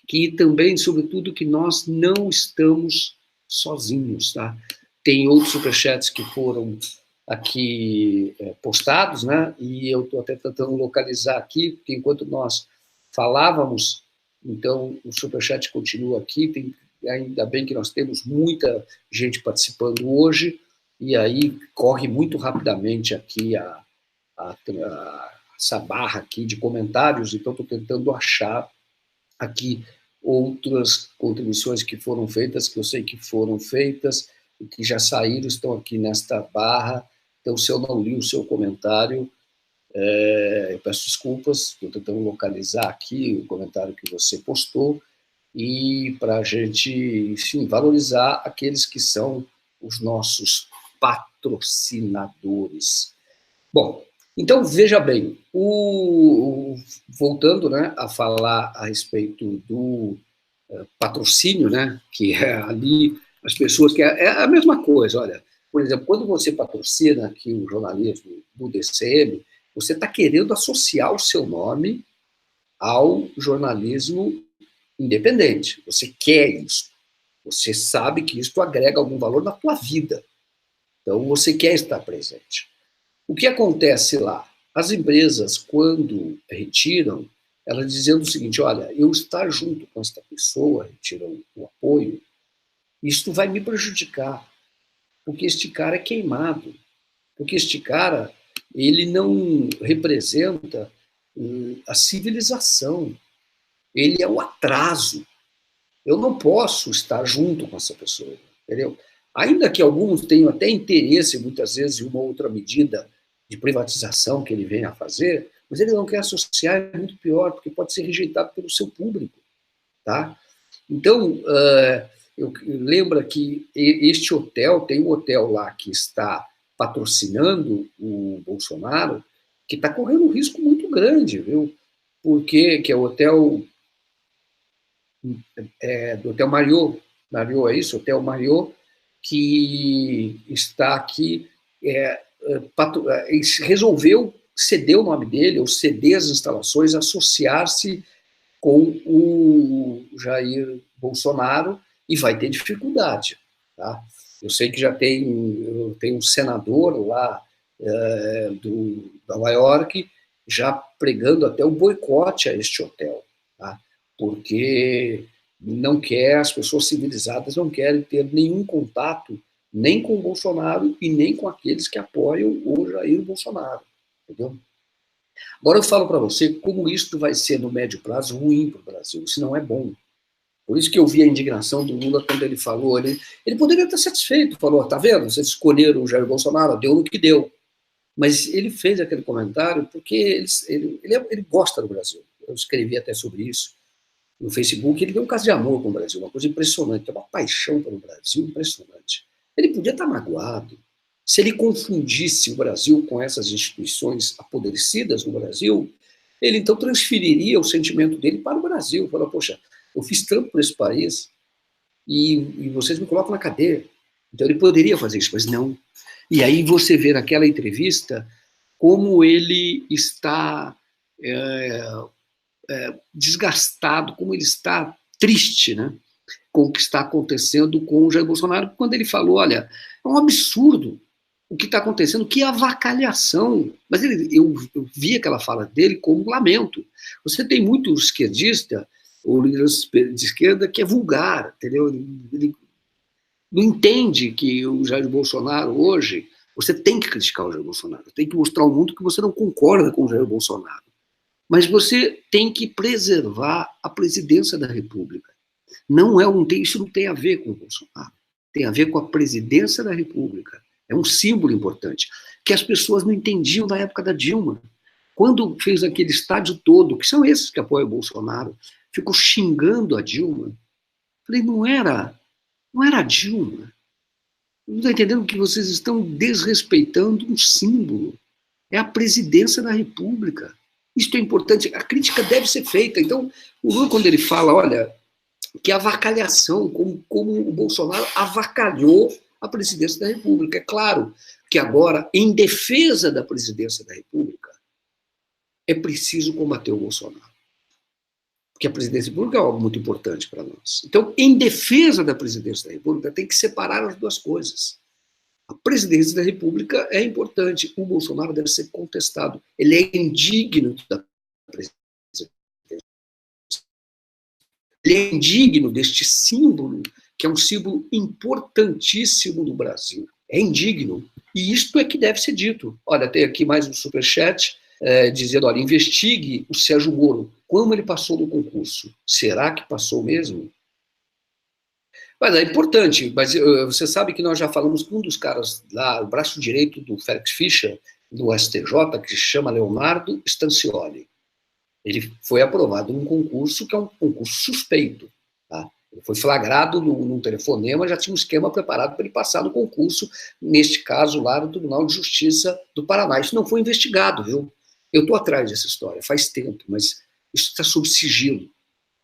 Que também, sobretudo, que nós não estamos sozinhos, tá? Tem outros superchats que foram aqui postados, né? E eu estou até tentando localizar aqui, porque enquanto nós falávamos, então o Superchat continua aqui, ainda bem que nós temos muita gente participando hoje, e aí corre muito rapidamente aqui essa barra aqui de comentários, então estou tentando achar aqui outras contribuições que foram feitas, que eu sei que foram feitas, e que já saíram, estão aqui nesta barra. Então, se eu não li o seu comentário, eu peço desculpas, estou tentando localizar aqui o comentário que você postou, e para a gente, enfim, valorizar aqueles que são os nossos patrocinadores. Bom, então, veja bem, voltando, né, a falar a respeito do patrocínio, né, que é ali as pessoas, que é a mesma coisa, olha, por exemplo, quando você patrocina aqui o jornalismo do DCM, você está querendo associar o seu nome ao jornalismo independente, você quer isso, você sabe que isso agrega algum valor na tua vida, então você quer estar presente. O que acontece lá? As empresas, quando retiram, elas dizendo o seguinte, olha, eu estar junto com esta pessoa, retiram o apoio, isto vai me prejudicar, porque este cara é queimado, porque este cara, ele não representa a civilização, ele é o atraso. Eu não posso estar junto com essa pessoa, entendeu? Ainda que alguns tenham até interesse, muitas vezes, em uma outra medida de privatização que ele venha a fazer, mas ele não quer associar, é muito pior, porque pode ser rejeitado pelo seu público, tá? Então, eu lembro que este hotel, tem um hotel lá que está patrocinando o Bolsonaro, que está correndo um risco muito grande, viu? Porque que é o hotel do Hotel Mariot, é isso? Hotel Mariot, que está aqui, resolveu ceder o nome dele, ou ceder as instalações, associar-se com o Jair Bolsonaro, e vai ter dificuldade. Tá? Eu sei que já tem um senador lá do Nova York já pregando até o boicote a este hotel, tá? Porque não quer, as pessoas civilizadas não querem ter nenhum contato nem com o Bolsonaro e nem com aqueles que apoiam o Jair Bolsonaro, entendeu? Agora eu falo para você como isso vai ser no médio prazo ruim para o Brasil, isso não é bom. Por isso que eu vi a indignação do Lula quando ele falou, ele poderia estar satisfeito, falou, tá vendo, vocês escolheram o Jair Bolsonaro, deu no que deu. Mas ele fez aquele comentário porque ele gosta do Brasil. Eu escrevi até sobre isso no Facebook, ele tem um caso de amor com o Brasil, uma coisa impressionante, tem uma paixão pelo Brasil impressionante. Ele podia estar magoado. Se ele confundisse o Brasil com essas instituições apodrecidas no Brasil, ele então transferiria o sentimento dele para o Brasil. Falou, poxa, eu fiz tanto por esse país e vocês me colocam na cadeia. Então ele poderia fazer isso, mas não. E aí você vê naquela entrevista como ele está desgastado, como ele está triste, né, com o que está acontecendo com o Jair Bolsonaro, quando ele falou, olha, é um absurdo o que está acontecendo, que avacalhação. Mas eu vi aquela fala dele como lamento. Você tem muito esquerdista, ou líder de esquerda, que é vulgar, entendeu? Ele não entende que o Jair Bolsonaro hoje, você tem que criticar o Jair Bolsonaro, tem que mostrar ao mundo que você não concorda com o Jair Bolsonaro. Mas você tem que preservar a presidência da República. Isso não tem a ver com o Bolsonaro, tem a ver com a presidência da República. É um símbolo importante, que as pessoas não entendiam na época da Dilma. Quando fez aquele estádio todo, que são esses que apoiam o Bolsonaro, ficou xingando a Dilma. Falei, não era a Dilma. Não está entendendo que vocês estão desrespeitando um símbolo. É a presidência da República. Isso é importante. A crítica deve ser feita. Então, o Lula, quando ele fala, olha, que avacalhação, como o Bolsonaro avacalhou a presidência da República. É claro que agora, em defesa da presidência da República, é preciso combater o Bolsonaro. Porque a presidência da República é algo muito importante para nós. Então, em defesa da presidência da República, tem que separar as duas coisas. A presidência da República é importante, o Bolsonaro deve ser contestado. Ele é indigno da presidência Ele é indigno deste símbolo, que é um símbolo importantíssimo no Brasil. É indigno. E isto é que deve ser dito. Olha, tem aqui mais um superchat dizendo, olha, investigue o Sérgio Moro, como ele passou no concurso. Será que passou mesmo? Mas é importante, mas você sabe que nós já falamos com um dos caras lá, o braço direito do Félix Fischer, do STJ, que se chama Leonardo Stancioli. Ele foi aprovado num concurso que é um concurso suspeito. Tá? Ele foi flagrado num telefonema, já tinha um esquema preparado para ele passar no concurso, neste caso lá no Tribunal de Justiça do Paraná. Isso não foi investigado, viu? Eu estou atrás dessa história, faz tempo, mas isso está sob sigilo.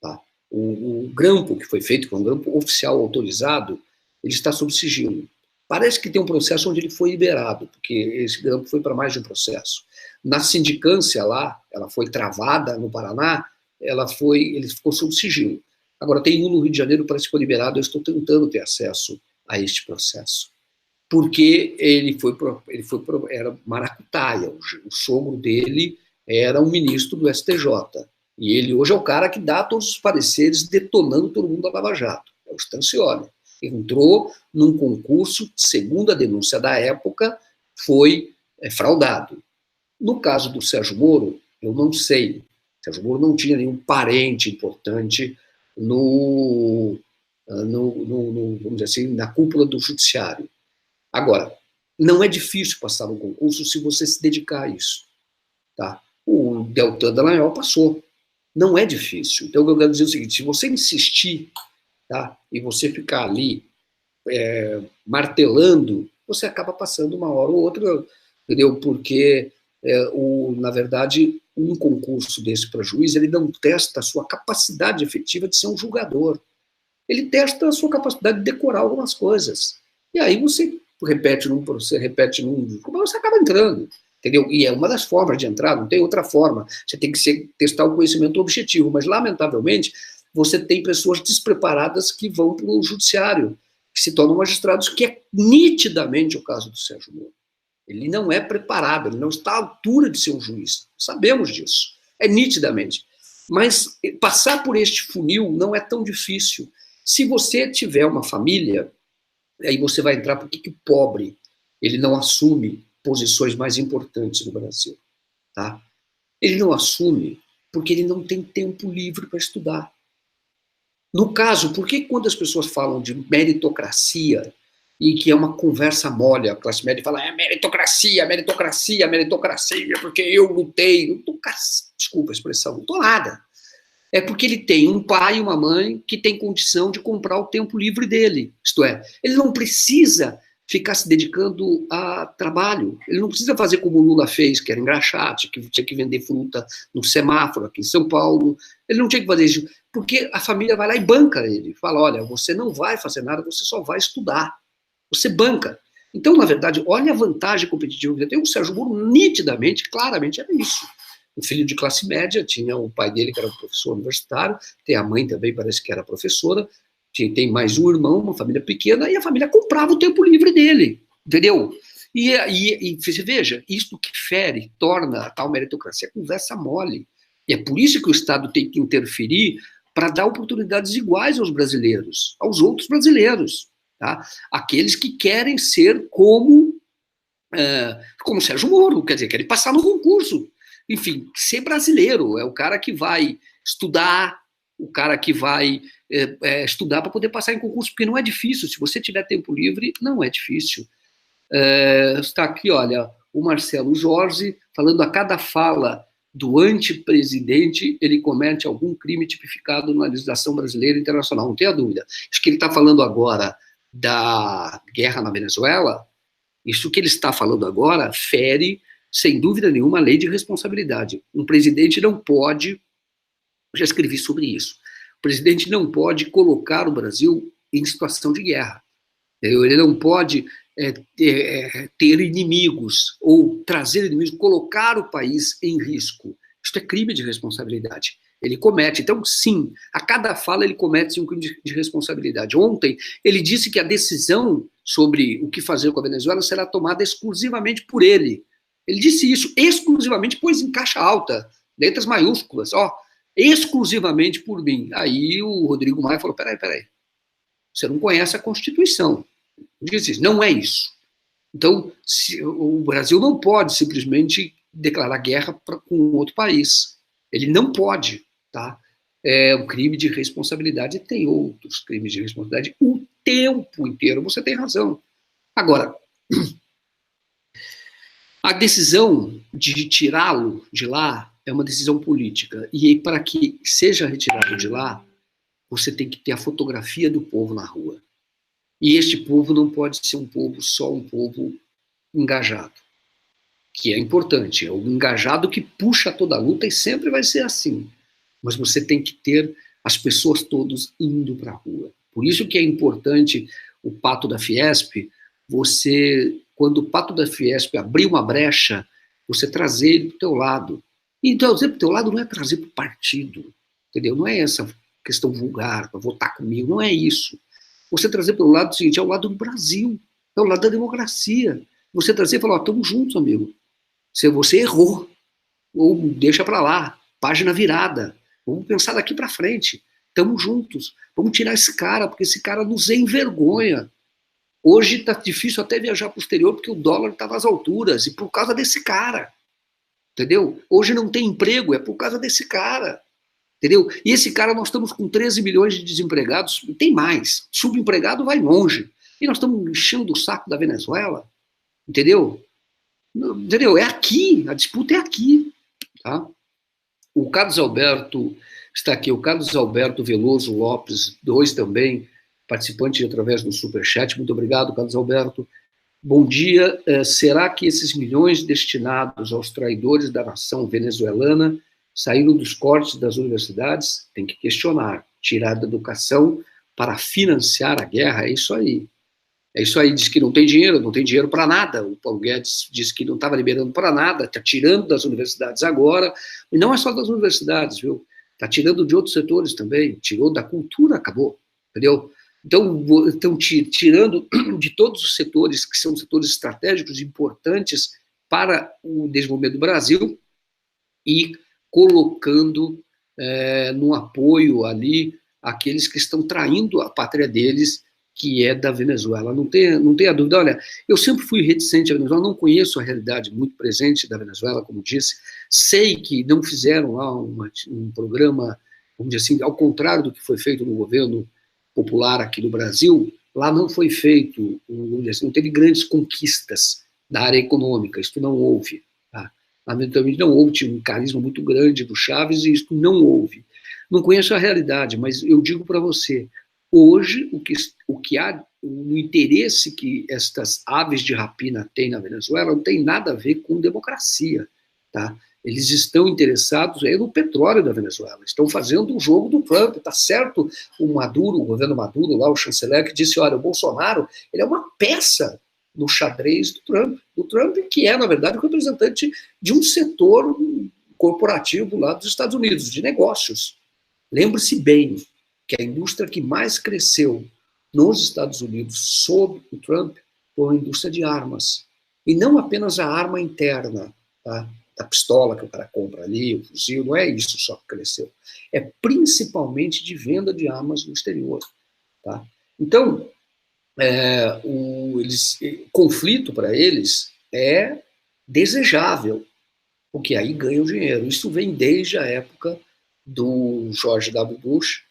Tá? O grampo que foi feito, que é um grampo oficial autorizado, ele está sob sigilo. Parece que tem um processo onde ele foi liberado, porque esse grampo foi para mais de um processo. Na sindicância lá, ela foi travada no Paraná, ele ficou sob sigilo. Agora, tem um no Rio de Janeiro, parece que foi liberado, eu estou tentando ter acesso a este processo. Porque era maracutaia, o sogro dele era um ministro do STJ. E ele hoje é o cara que dá todos os pareceres detonando todo mundo da Lava Jato. É o Stancioli. Entrou num concurso, segundo a denúncia da época, foi fraudado. No caso do Sérgio Moro, eu não sei. O Sérgio Moro não tinha nenhum parente importante vamos dizer assim, na cúpula do judiciário. Agora, não é difícil passar no concurso se você se dedicar a isso. Tá? O Deltan Dallagnol passou. Não é difícil. Então, eu quero dizer o seguinte, se você insistir, tá, e você ficar ali martelando, você acaba passando uma hora ou outra, entendeu? Porque, na verdade, um concurso desse para juiz, ele não testa a sua capacidade efetiva de ser um julgador. Ele testa a sua capacidade de decorar algumas coisas. E aí você repete você acaba entrando. Entendeu? E é uma das formas de entrar, não tem outra forma. Você tem que testar o conhecimento objetivo, mas, lamentavelmente, você tem pessoas despreparadas que vão para o judiciário, que se tornam magistrados, que é nitidamente o caso do Sérgio Moro. Ele não é preparado, ele não está à altura de ser um juiz. Sabemos disso. É nitidamente. Mas passar por este funil não é tão difícil. Se você tiver uma família, aí você vai entrar porque que o pobre, ele não assume posições mais importantes no Brasil. Tá? Ele não assume porque ele não tem tempo livre para estudar. No caso, por que quando as pessoas falam de meritocracia, e que é uma conversa mole, a classe média fala, meritocracia, meritocracia, meritocracia, porque eu lutei, não tô, desculpa a expressão, não estou nada. É porque ele tem um pai e uma mãe que tem condição de comprar o tempo livre dele. Isto é, ele não precisa ficar se dedicando a trabalho. Ele não precisa fazer como o Lula fez, que era engraxate, que tinha que vender fruta no semáforo aqui em São Paulo. Ele não tinha que fazer isso, porque a família vai lá e banca ele. Fala, olha, você não vai fazer nada, você só vai estudar. Você banca. Então, na verdade, olha a vantagem competitiva que ele tem. O Sérgio Moro, nitidamente, claramente, era isso. Um filho de classe média, tinha o pai dele que era professor universitário, tem a mãe também, parece que era professora, tem mais um irmão, uma família pequena, e a família comprava o tempo livre dele, entendeu? E você veja, isto que fere, torna a tal meritocracia conversa mole. E é por isso que o Estado tem que interferir para dar oportunidades iguais aos brasileiros, aos outros brasileiros, tá? Aqueles que querem ser como Sérgio Moro, quer dizer, querem passar no concurso. Enfim, ser brasileiro, é o cara que vai estudar, o cara que vai estudar para poder passar em concurso, porque não é difícil, se você tiver tempo livre, não é difícil. Está aqui, olha, o Marcelo Jorge, falando a cada fala do antipresidente, ele comete algum crime tipificado na legislação brasileira e internacional, não tenha dúvida. Acho que ele está falando agora da guerra na Venezuela, isso que ele está falando agora fere, sem dúvida nenhuma, a lei de responsabilidade. Um presidente não pode, eu já escrevi sobre isso, o presidente não pode colocar o Brasil em situação de guerra. Ele não pode ter inimigos ou trazer inimigos, colocar o país em risco. Isso é crime de responsabilidade. Ele comete. Então, sim, a cada fala ele comete um crime de responsabilidade. Ontem, ele disse que a decisão sobre o que fazer com a Venezuela será tomada exclusivamente por ele. Ele disse isso exclusivamente, pôs em caixa alta, letras maiúsculas. exclusivamente por mim. Aí o Rodrigo Maia falou, peraí, você não conhece a Constituição. Diz isso, não é isso. Então, o Brasil não pode simplesmente declarar guerra com outro país. Ele não pode, tá? É um crime de responsabilidade, e tem outros crimes de responsabilidade o tempo inteiro. Você tem razão. Agora, a decisão de tirá-lo de lá é uma decisão política. E para que seja retirado de lá, você tem que ter a fotografia do povo na rua. E este povo não pode ser um povo só um povo engajado, que é importante, é o engajado que puxa toda a luta e sempre vai ser assim. Mas você tem que ter as pessoas todas indo para a rua. Por isso que é importante o Pacto da Fiesp, quando o Pacto da Fiesp abrir uma brecha, você trazer ele para o teu lado. E trazer para o teu lado não é trazer para o partido, entendeu? Não é essa questão vulgar, para votar comigo, não é isso. Você trazer para o lado do seguinte, é o lado do Brasil, é o lado da democracia. Você trazer e falar, estamos juntos, amigo. Se você errou, ou deixa para lá, página virada. Vamos pensar daqui para frente. Estamos juntos. Vamos tirar esse cara, porque esse cara nos envergonha. Hoje está difícil até viajar para o exterior, porque o dólar estava às alturas, e por causa desse cara. Entendeu? Hoje não tem emprego, é por causa desse cara. Entendeu? E esse cara, nós estamos com 13 milhões de desempregados, e tem mais. Subempregado vai longe. E nós estamos enchendo o saco da Venezuela. Entendeu? Entendeu? É aqui, a disputa é aqui. Tá? O Carlos Alberto está aqui, o Carlos Alberto Veloso Lopes, 2 também, participante através do Superchat. Muito obrigado, Carlos Alberto. Bom dia. Será que esses milhões destinados aos traidores da nação venezuelana saíram dos cortes das universidades? Tem que questionar. Tirar da educação para financiar a guerra, é isso aí. É isso aí, diz que não tem dinheiro para nada. O Paulo Guedes disse que não estava liberando para nada, está tirando das universidades agora. E não é só das universidades, viu? Está tirando de outros setores também. Tirou da cultura, acabou. Entendeu? Então, estão tirando de todos os setores, que são setores estratégicos importantes para o desenvolvimento do Brasil, e colocando no apoio ali aqueles que estão traindo a pátria deles, que é da Venezuela. Não tenha dúvida. Olha, eu sempre fui reticente à Venezuela, não conheço a realidade muito presente da Venezuela, como disse, sei que não fizeram lá um programa, vamos dizer assim, ao contrário do que foi feito no governo popular aqui no Brasil, lá não foi feito, vamos dizer assim, não teve grandes conquistas da área econômica, isso não houve. Tá? Lamentavelmente não houve, tinha um carisma muito grande do Chaves, e isso não houve. Não conheço a realidade, mas eu digo para você, hoje, o que há, o interesse que estas aves de rapina têm na Venezuela não tem nada a ver com democracia, tá? Eles estão interessados no petróleo da Venezuela, estão fazendo o jogo do Trump, tá certo? O Maduro, o governo Maduro, lá, o chanceler, que disse, olha, o Bolsonaro, ele é uma peça no xadrez do Trump, que é, na verdade, o representante de um setor corporativo lá dos Estados Unidos, de negócios. Lembre-se bem, que a indústria que mais cresceu nos Estados Unidos sob o Trump foi a indústria de armas. E não apenas a arma interna, tá? Da pistola que o cara compra ali, o fuzil, não é isso só que cresceu. É principalmente de venda de armas no exterior. Tá? Então, o conflito para eles é desejável, porque aí ganha o dinheiro. Isso vem desde a época do George W. Bush.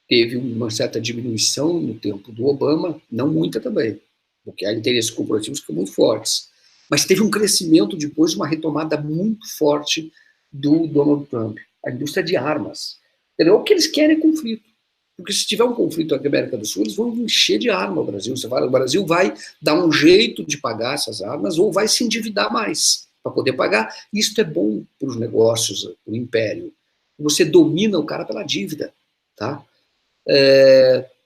Teve uma certa diminuição no tempo do Obama, não muita também, porque há interesses corporativos que são muito fortes. Mas teve um crescimento depois, uma retomada muito forte do Donald Trump, a indústria de armas. Entendeu? O que eles querem é conflito. Porque se tiver um conflito aqui na América do Sul, eles vão encher de arma o Brasil. Você fala, o Brasil vai dar um jeito de pagar essas armas ou vai se endividar mais para poder pagar. Isso é bom para os negócios, para o império. Você domina o cara pela dívida, tá?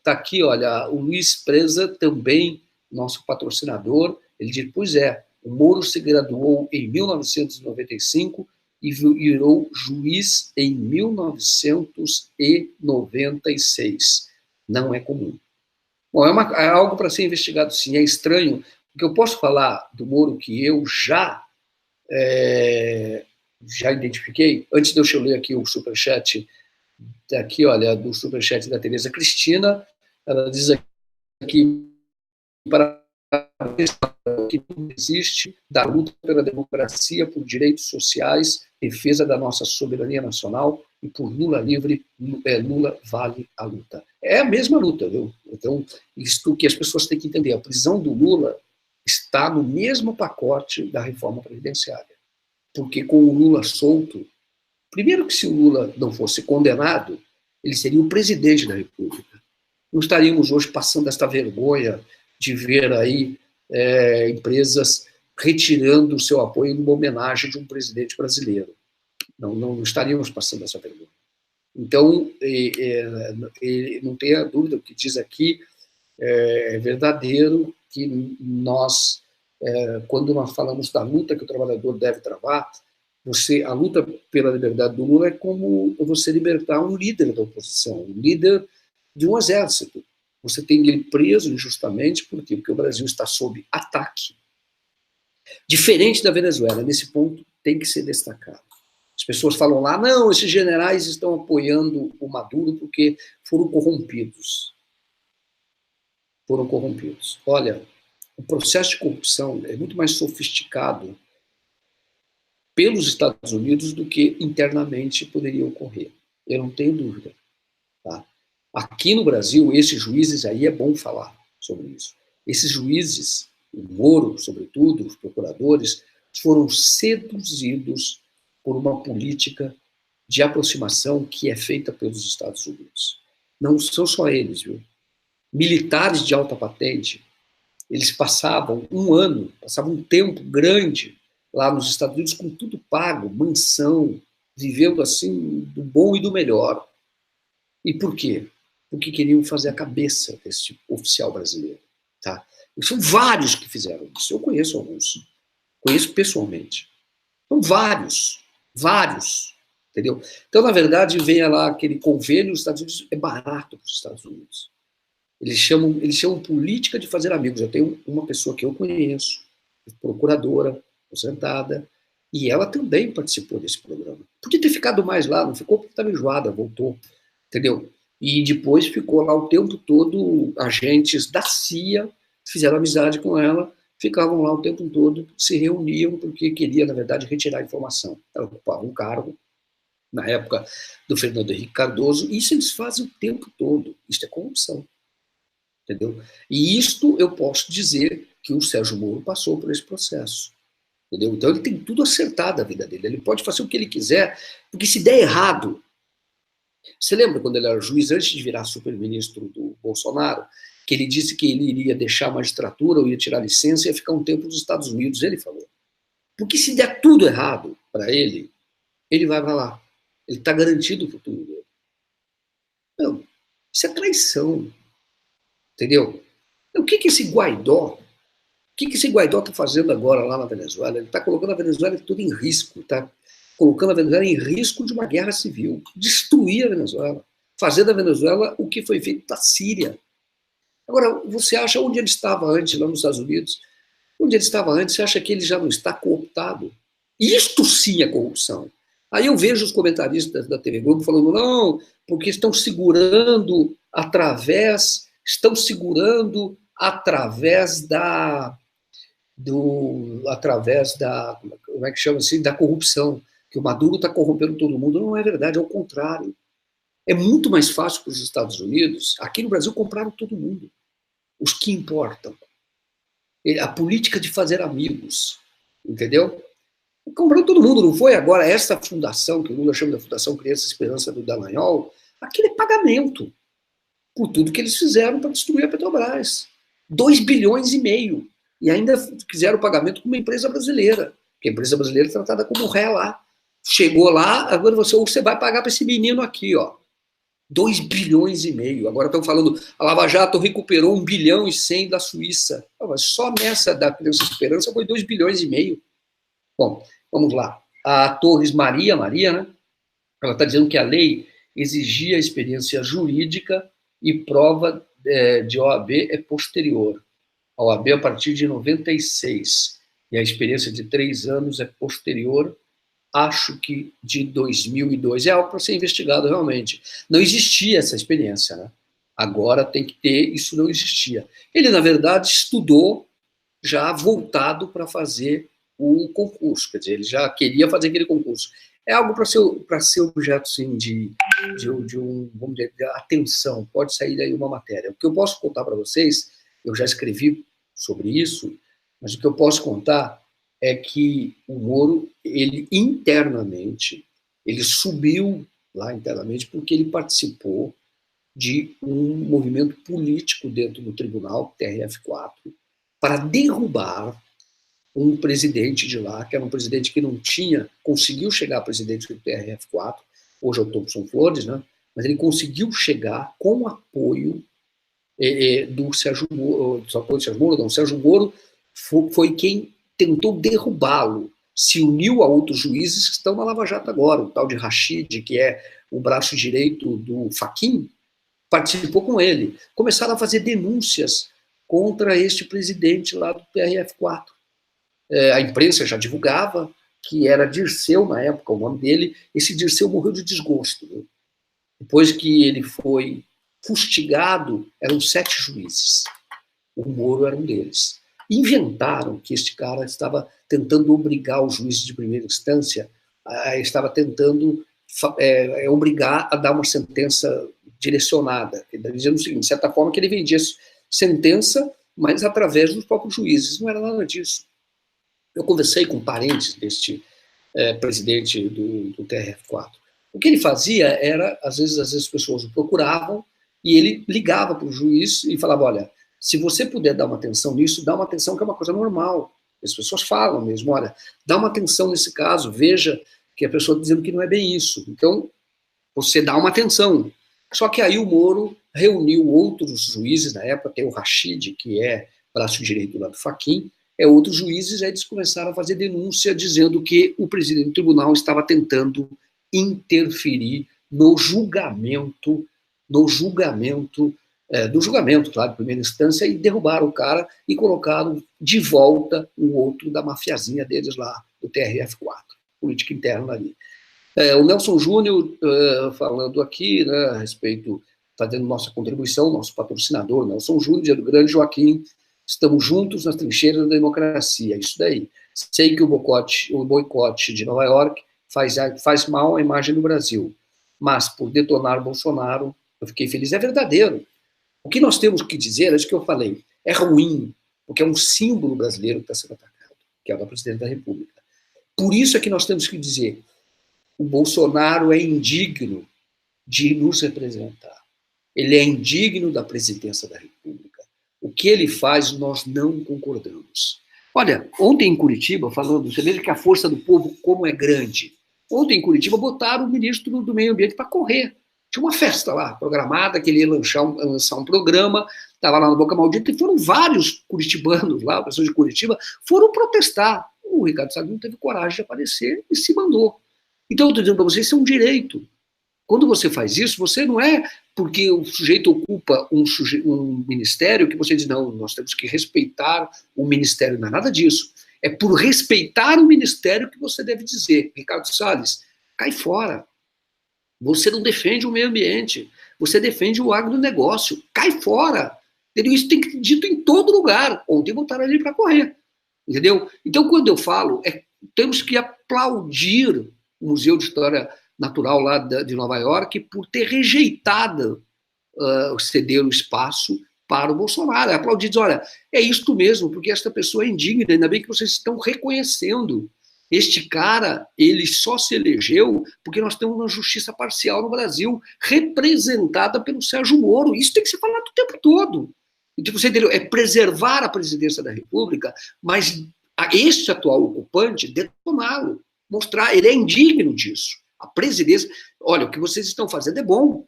Tá aqui, olha, o Luiz Preza também, nosso patrocinador, ele diz, pois é, o Moro se graduou em 1995 e virou juiz em 1996. Não é comum. Bom, é algo para ser investigado, sim. É estranho, porque eu posso falar do Moro que eu já Já identifiquei. Antes de eu ler aqui o superchat, aqui, olha, do superchat da Tereza Cristina, ela diz aqui, para que não existe da luta pela democracia, por direitos sociais, defesa da nossa soberania nacional e por Lula livre, Lula vale a luta. É a mesma luta, viu? Então, isto que as pessoas têm que entender, a prisão do Lula está no mesmo pacote da reforma previdenciária. Porque com o Lula solto, primeiro que se o Lula não fosse condenado, ele seria o presidente da República. Não estaríamos hoje passando esta vergonha de ver aí empresas retirando o seu apoio numa homenagem de um presidente brasileiro. Não estaríamos passando essa vergonha. Então, não tenha dúvida, o que diz aqui é verdadeiro, que nós, quando nós falamos da luta que o trabalhador deve travar, a luta pela liberdade do Lula é como você libertar um líder da oposição, um líder de um exército. Você tem ele preso injustamente, por quê? Porque o Brasil está sob ataque. Diferente da Venezuela, nesse ponto tem que ser destacado. As pessoas falam lá, não, esses generais estão apoiando o Maduro porque foram corrompidos. Foram corrompidos. Olha, o processo de corrupção é muito mais sofisticado pelos Estados Unidos do que internamente poderia ocorrer. Eu não tenho dúvida. Tá? Aqui no Brasil, esses juízes, aí é bom falar sobre isso. Esses juízes, o Moro, sobretudo, os procuradores, foram seduzidos por uma política de aproximação que é feita pelos Estados Unidos. Não são só eles, viu? Militares de alta patente, eles passavam um tempo grande lá nos Estados Unidos com tudo pago, mansão, vivendo assim do bom e do melhor. E por quê? Porque queriam fazer a cabeça desse oficial brasileiro. Tá? E são vários que fizeram isso. Eu conheço alguns. Conheço pessoalmente. São vários. Entendeu? Então, na verdade, vem lá aquele convênio, os Estados Unidos é barato para os Estados Unidos. Eles chamam política de fazer amigos. Eu tenho uma pessoa que eu conheço, procuradora, aposentada, e ela também participou desse programa. Podia ter ficado mais lá, não ficou porque estava enjoada, voltou, entendeu? E depois ficou lá o tempo todo, agentes da CIA fizeram amizade com ela, ficavam lá o tempo todo, se reuniam porque queria, na verdade, retirar informação. Ela ocupava um cargo, na época do Fernando Henrique Cardoso, e isso eles fazem o tempo todo. Isso é corrupção. Entendeu? E isto eu posso dizer que o Sérgio Moro passou por esse processo. Entendeu? Então ele tem tudo acertado a vida dele. Ele pode fazer o que ele quiser, porque se der errado. Você lembra quando ele era juiz, antes de virar super-ministro do Bolsonaro, que ele disse que ele iria deixar a magistratura, ou ia tirar licença e ia ficar um tempo nos Estados Unidos? Ele falou. Porque se der tudo errado para ele vai para lá. Ele está garantido o futuro dele. Não, isso é traição. Entendeu? O que esse Guaidó está fazendo agora lá na Venezuela? Ele está colocando a Venezuela tudo em risco, está colocando a Venezuela em risco de uma guerra civil, destruir a Venezuela, fazer da Venezuela o que foi feito da Síria. Agora, você acha onde ele estava antes, lá nos Estados Unidos? Onde ele estava antes, você acha que ele já não está cooptado? Isto sim é corrupção. Aí eu vejo os comentaristas da TV Globo falando, não, porque estão segurando através como é que chama assim, da corrupção, que o Maduro está corrompendo todo mundo. Não é verdade, é o contrário. É muito mais fácil para os Estados Unidos, aqui no Brasil compraram todo mundo, os que importam. A política de fazer amigos, entendeu? Comprou todo mundo, não foi? Agora, essa fundação, que o Lula chama de Fundação Criança Esperança do Dallagnol, aquilo é pagamento por tudo que eles fizeram para destruir a Petrobras. 2,5 bilhões. E ainda fizeram o pagamento com uma empresa brasileira, porque a empresa brasileira é tratada como ré lá. Chegou lá, agora você vai pagar para esse menino aqui, ó. 2,5 bilhões. Agora estão falando, a Lava Jato recuperou 1,1 bilhão da Suíça. Mas só nessa da Criança Esperança foi 2,5 bilhões. Bom, vamos lá. A Torres Maria, né? Ela está dizendo que a lei exigia experiência jurídica e prova de OAB é posterior. A OAB a partir de 96. E a experiência de 3 anos é posterior acho que de 2002. É algo para ser investigado realmente. Não existia essa experiência, né? Agora tem que ter, isso não existia. Ele, na verdade, estudou já voltado para fazer o concurso, quer dizer, ele já queria fazer aquele concurso. É algo para ser objeto, sim, de um, vamos dizer, de atenção, pode sair daí uma matéria. O que eu posso contar para vocês, eu já escrevi sobre isso, mas o que eu posso contar é que o Moro, ele internamente, ele subiu lá internamente porque ele participou de um movimento político dentro do tribunal, TRF4, para derrubar um presidente de lá, que era um presidente que não tinha, conseguiu chegar a presidente do TRF4, hoje é o Thompson Flores, né? Mas ele conseguiu chegar com o apoio do Sérgio Moro, não, Sérgio Moro foi quem tentou derrubá-lo, se uniu a outros juízes que estão na Lava Jato agora, o tal de Rachid, que é o braço direito do Fachin, participou com ele. Começaram a fazer denúncias contra este presidente lá do TRF4. A imprensa já divulgava que era Dirceu, na época, o nome dele. Esse Dirceu morreu de desgosto. Né? Depois que ele foi fustigado, eram 7 juízes. O Moro era um deles. Inventaram que este cara estava tentando obrigar os juízes de primeira instância, estava tentando obrigar a dar uma sentença direcionada, dizendo o seguinte, de certa forma que ele vendia sentença, mas através dos próprios juízes. Não era nada disso. Eu conversei com parentes deste presidente do TRF4. O que ele fazia era, às vezes as pessoas o procuravam e ele ligava para o juiz e falava, olha, se você puder dar uma atenção nisso, dá uma atenção que é uma coisa normal. As pessoas falam mesmo, olha, dá uma atenção nesse caso, veja que a pessoa está dizendo que não é bem isso. Então, você dá uma atenção. Só que aí o Moro reuniu outros juízes, na época tem o Rachid, que é braço direito lá do Fachin, outros juízes, aí eles começaram a fazer denúncia dizendo que o presidente do tribunal estava tentando interferir no julgamento, claro, de primeira instância, e derrubaram o cara e colocaram de volta o outro da mafiazinha deles lá, do TRF4, política interna ali. O Nelson Júnior, falando aqui, né, a respeito, fazendo nossa contribuição, nosso patrocinador, Nelson Júnior, dia do Grande Joaquim, estamos juntos nas trincheiras da democracia, isso daí. Sei que o boicote de Nova York faz mal à imagem do Brasil, mas por detonar Bolsonaro, eu fiquei feliz, é verdadeiro. O que nós temos que dizer, é isso que eu falei, é ruim, porque é um símbolo brasileiro que está sendo atacado, que é o da presidente da República. Por isso é que nós temos que dizer, o Bolsonaro é indigno de nos representar. Ele é indigno da presidência da República. O que ele faz, nós não concordamos. Olha, ontem em Curitiba, falando, você veja que a força do povo como é grande. Ontem em Curitiba botaram o ministro do Meio Ambiente para correr. Tinha uma festa lá, programada, que ele ia lançar um programa, estava lá na Boca Maldita, e foram vários curitibanos lá, pessoas de Curitiba, foram protestar. O Ricardo Salles não teve coragem de aparecer e se mandou. Então, eu estou dizendo para vocês, isso é um direito. Quando você faz isso, você não é porque o sujeito ocupa um ministério que você diz, não, nós temos que respeitar o ministério, não é nada disso. É por respeitar o ministério que você deve dizer, Ricardo Salles, cai fora. Você não defende o meio ambiente, você defende o agronegócio, cai fora. Entendeu? Isso tem que ser dito em todo lugar. Ontem botaram ele para correr. Entendeu? Então, quando eu falo, temos que aplaudir o Museu de História Natural lá de Nova York por ter rejeitado ceder o espaço para o Bolsonaro. Aplaudir, diz, olha, é isto mesmo, porque esta pessoa é indigna, ainda bem que vocês estão reconhecendo. Este cara, ele só se elegeu porque nós temos uma justiça parcial no Brasil, representada pelo Sérgio Moro. Isso tem que ser falado o tempo todo. Então, você entendeu? É preservar a presidência da República, mas este atual ocupante, detoná-lo, mostrar, ele é indigno disso. A presidência, olha, o que vocês estão fazendo é bom.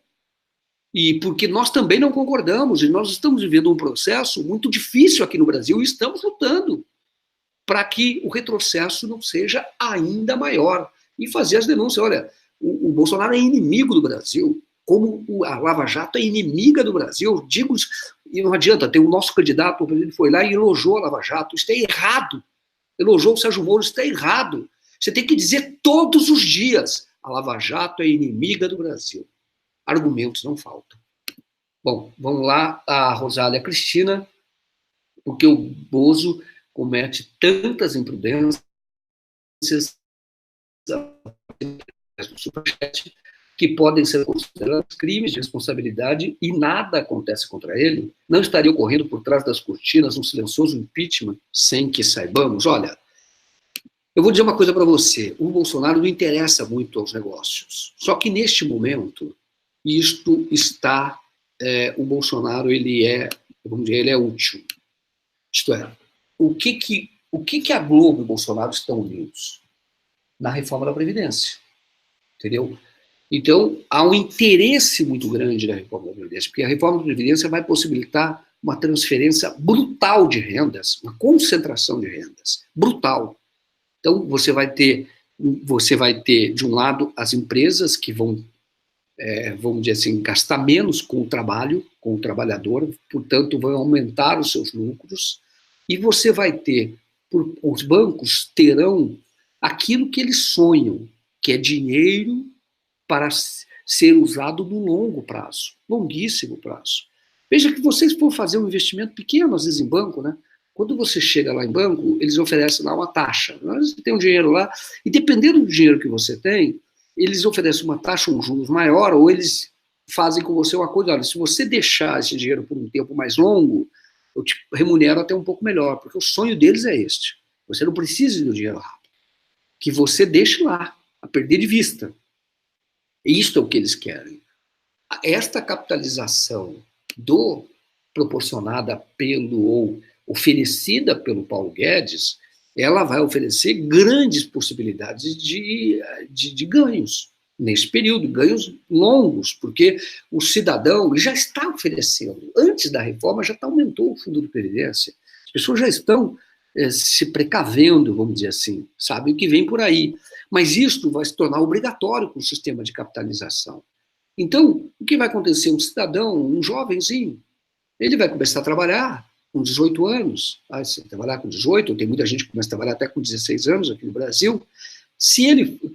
E porque nós também não concordamos, e nós estamos vivendo um processo muito difícil aqui no Brasil, e estamos lutando para que o retrocesso não seja ainda maior. E fazer as denúncias. Olha, o Bolsonaro é inimigo do Brasil, como a Lava Jato é inimiga do Brasil. Eu digo, e não adianta, tem o nosso candidato, o presidente foi lá e elogiou a Lava Jato, isso é errado. Elogiou o Sérgio Moro, isso é errado. Você tem que dizer todos os dias: a Lava Jato é inimiga do Brasil. Argumentos não faltam. Bom, vamos lá, a Rosália Cristina, porque o Bozo comete tantas imprudências do Superchat que podem ser considerados crimes de responsabilidade e nada acontece contra ele, não estaria ocorrendo por trás das cortinas um silencioso impeachment sem que saibamos? Olha, eu vou dizer uma coisa para você, o Bolsonaro não interessa muito aos negócios, só que neste momento, isto está, o Bolsonaro, ele é, vamos dizer, ele é útil. Isto é, o que a Globo e o Bolsonaro estão unidos? Na reforma da Previdência, entendeu? Então, há um interesse muito grande na reforma da Previdência, porque a reforma da Previdência vai possibilitar uma transferência brutal de rendas, uma concentração de rendas, brutal. Então, você vai ter, de um lado, as empresas que vão, vamos dizer assim, gastar menos com o trabalho, com o trabalhador, portanto, vão aumentar os seus lucros, e você vai ter, os bancos terão aquilo que eles sonham, que é dinheiro para ser usado no longo prazo, longuíssimo prazo. Veja que vocês for fazer um investimento pequeno, às vezes em banco, né? Quando você chega lá em banco, eles oferecem lá uma taxa. Você tem um dinheiro lá, e dependendo do dinheiro que você tem, eles oferecem uma taxa, um juros maior, ou eles fazem com você uma coisa, olha, se você deixar esse dinheiro por um tempo mais longo, eu te remunero até um pouco melhor, porque o sonho deles é este. Você não precisa do dinheiro rápido. Que você deixe lá, a perder de vista. Isto é o que eles querem. Esta capitalização proporcionada pelo, ou oferecida pelo Paulo Guedes, ela vai oferecer grandes possibilidades de ganhos nesse período, ganhos longos, porque o cidadão já está oferecendo, antes da reforma já aumentou o fundo de previdência, as pessoas já estão se precavendo, vamos dizer assim, sabem o que vem por aí, mas isto vai se tornar obrigatório com o sistema de capitalização. Então, o que vai acontecer? Um cidadão, um jovenzinho, ele vai começar a trabalhar com 18 anos, se trabalhar com 18, tem muita gente que começa a trabalhar até com 16 anos aqui no Brasil,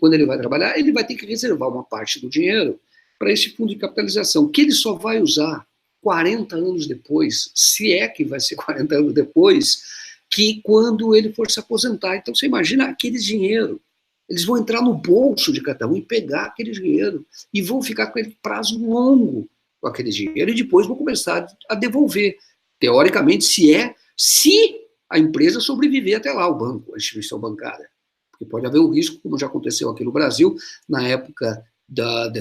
quando ele vai trabalhar, ele vai ter que reservar uma parte do dinheiro para esse fundo de capitalização, que ele só vai usar 40 anos depois, se é que vai ser 40 anos depois, que quando ele for se aposentar. Então, você imagina aquele dinheiro, eles vão entrar no bolso de cada um e pegar aquele dinheiro, e vão ficar com aquele prazo longo com aquele dinheiro, e depois vão começar a devolver. Teoricamente, se a empresa sobreviver até lá, o banco, a instituição bancária. Porque pode haver um risco, como já aconteceu aqui no Brasil, na época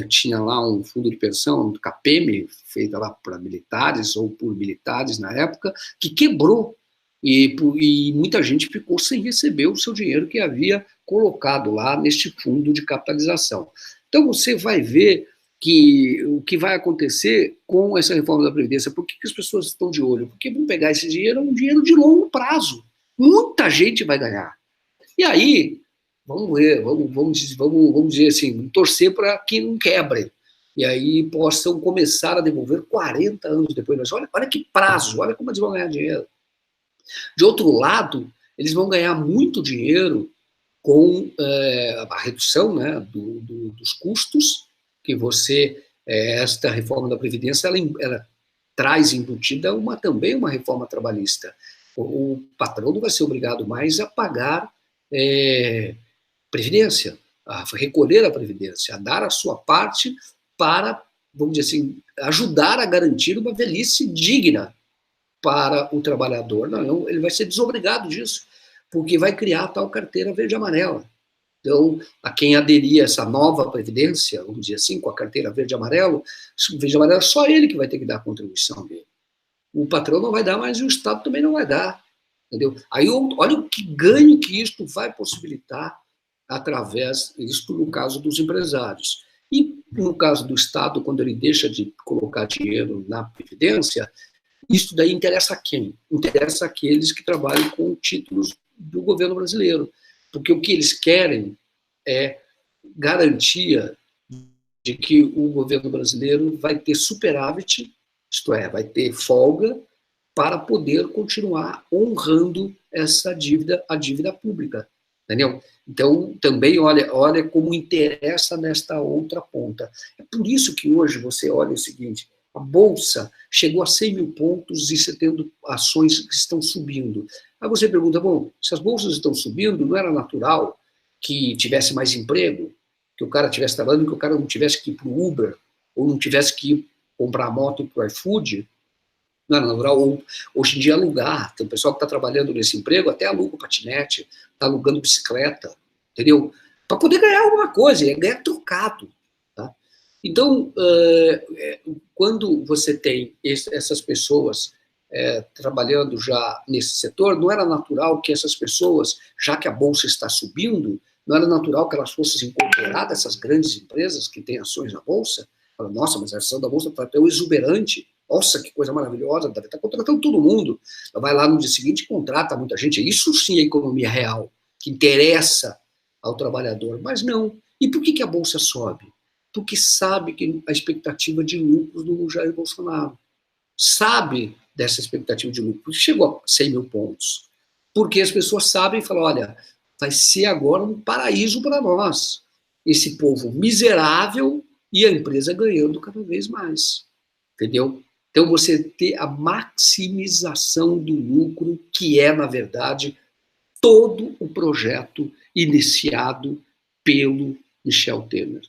tinha lá um fundo de pensão, do CAPEM, feita lá para militares, ou por militares na época, que quebrou, e muita gente ficou sem receber o seu dinheiro que havia colocado lá neste fundo de capitalização. Então você vai ver que o que vai acontecer com essa reforma da Previdência, por que as pessoas estão de olho? Porque vão pegar esse dinheiro, é um dinheiro de longo prazo. Muita gente vai ganhar. E aí, vamos ver, vamos dizer assim, torcer para que não quebrem. E aí possam começar a devolver 40 anos depois. Mas olha que prazo, olha como eles vão ganhar dinheiro. De outro lado, eles vão ganhar muito dinheiro com a redução, né, dos custos, que esta reforma da Previdência, ela traz embutida também uma reforma trabalhista. O patrão não vai ser obrigado mais a pagar Previdência, a recolher a Previdência, a dar a sua parte para, vamos dizer assim, ajudar a garantir uma velhice digna para o trabalhador. Não, ele vai ser desobrigado disso, porque vai criar a tal carteira verde-amarela. Então, a quem aderir a essa nova Previdência, vamos dizer assim, com a carteira verde-amarelo, só ele que vai ter que dar a contribuição dele. O patrão não vai dar, mas o Estado também não vai dar. Entendeu? Aí, olha o que ganho que isto vai possibilitar através, isto no caso dos empresários. E no caso do Estado, quando ele deixa de colocar dinheiro na Previdência, isso daí interessa a quem? Interessa àqueles que trabalham com títulos do governo brasileiro. Porque o que eles querem é garantia de que o governo brasileiro vai ter superávit, isto é, vai ter folga, para poder continuar honrando essa dívida, a dívida pública. entendeu? Então, também olha como interessa nesta outra ponta. É por isso que hoje você olha o seguinte, a Bolsa chegou a 100 mil pontos e você tendo ações que estão subindo. Aí você pergunta, bom, se as bolsas estão subindo, não era natural que tivesse mais emprego? Que o cara estivesse trabalhando, que o cara não tivesse que ir para o Uber, ou não tivesse que ir comprar moto para o iFood? Não era natural? Ou, hoje em dia alugar. Tem um pessoal que está trabalhando nesse emprego, até aluga o patinete, está alugando bicicleta, entendeu? Para poder ganhar alguma coisa, é ganhar trocado. Tá? Então, quando você tem essas pessoas trabalhando já nesse setor, não era natural que essas pessoas, já que a bolsa está subindo, não era natural que elas fossem incorporadas, essas grandes empresas que têm ações na bolsa? Nossa, mas a ação da bolsa está tão exuberante. Nossa, que coisa maravilhosa, deve estar contratando todo mundo. Vai lá no dia seguinte e contrata muita gente. Isso sim é economia real, que interessa ao trabalhador. Mas não. E por que a bolsa sobe? Porque sabe que a expectativa de lucros do Jair Bolsonaro. Sabe dessa expectativa de lucros. Chegou a 100 mil pontos. Porque as pessoas sabem e falam, olha, vai ser agora um paraíso para nós. Esse povo miserável e a empresa ganhando cada vez mais. Entendeu? Então, você ter a maximização do lucro, que é, na verdade, todo o projeto iniciado pelo Michel Temer.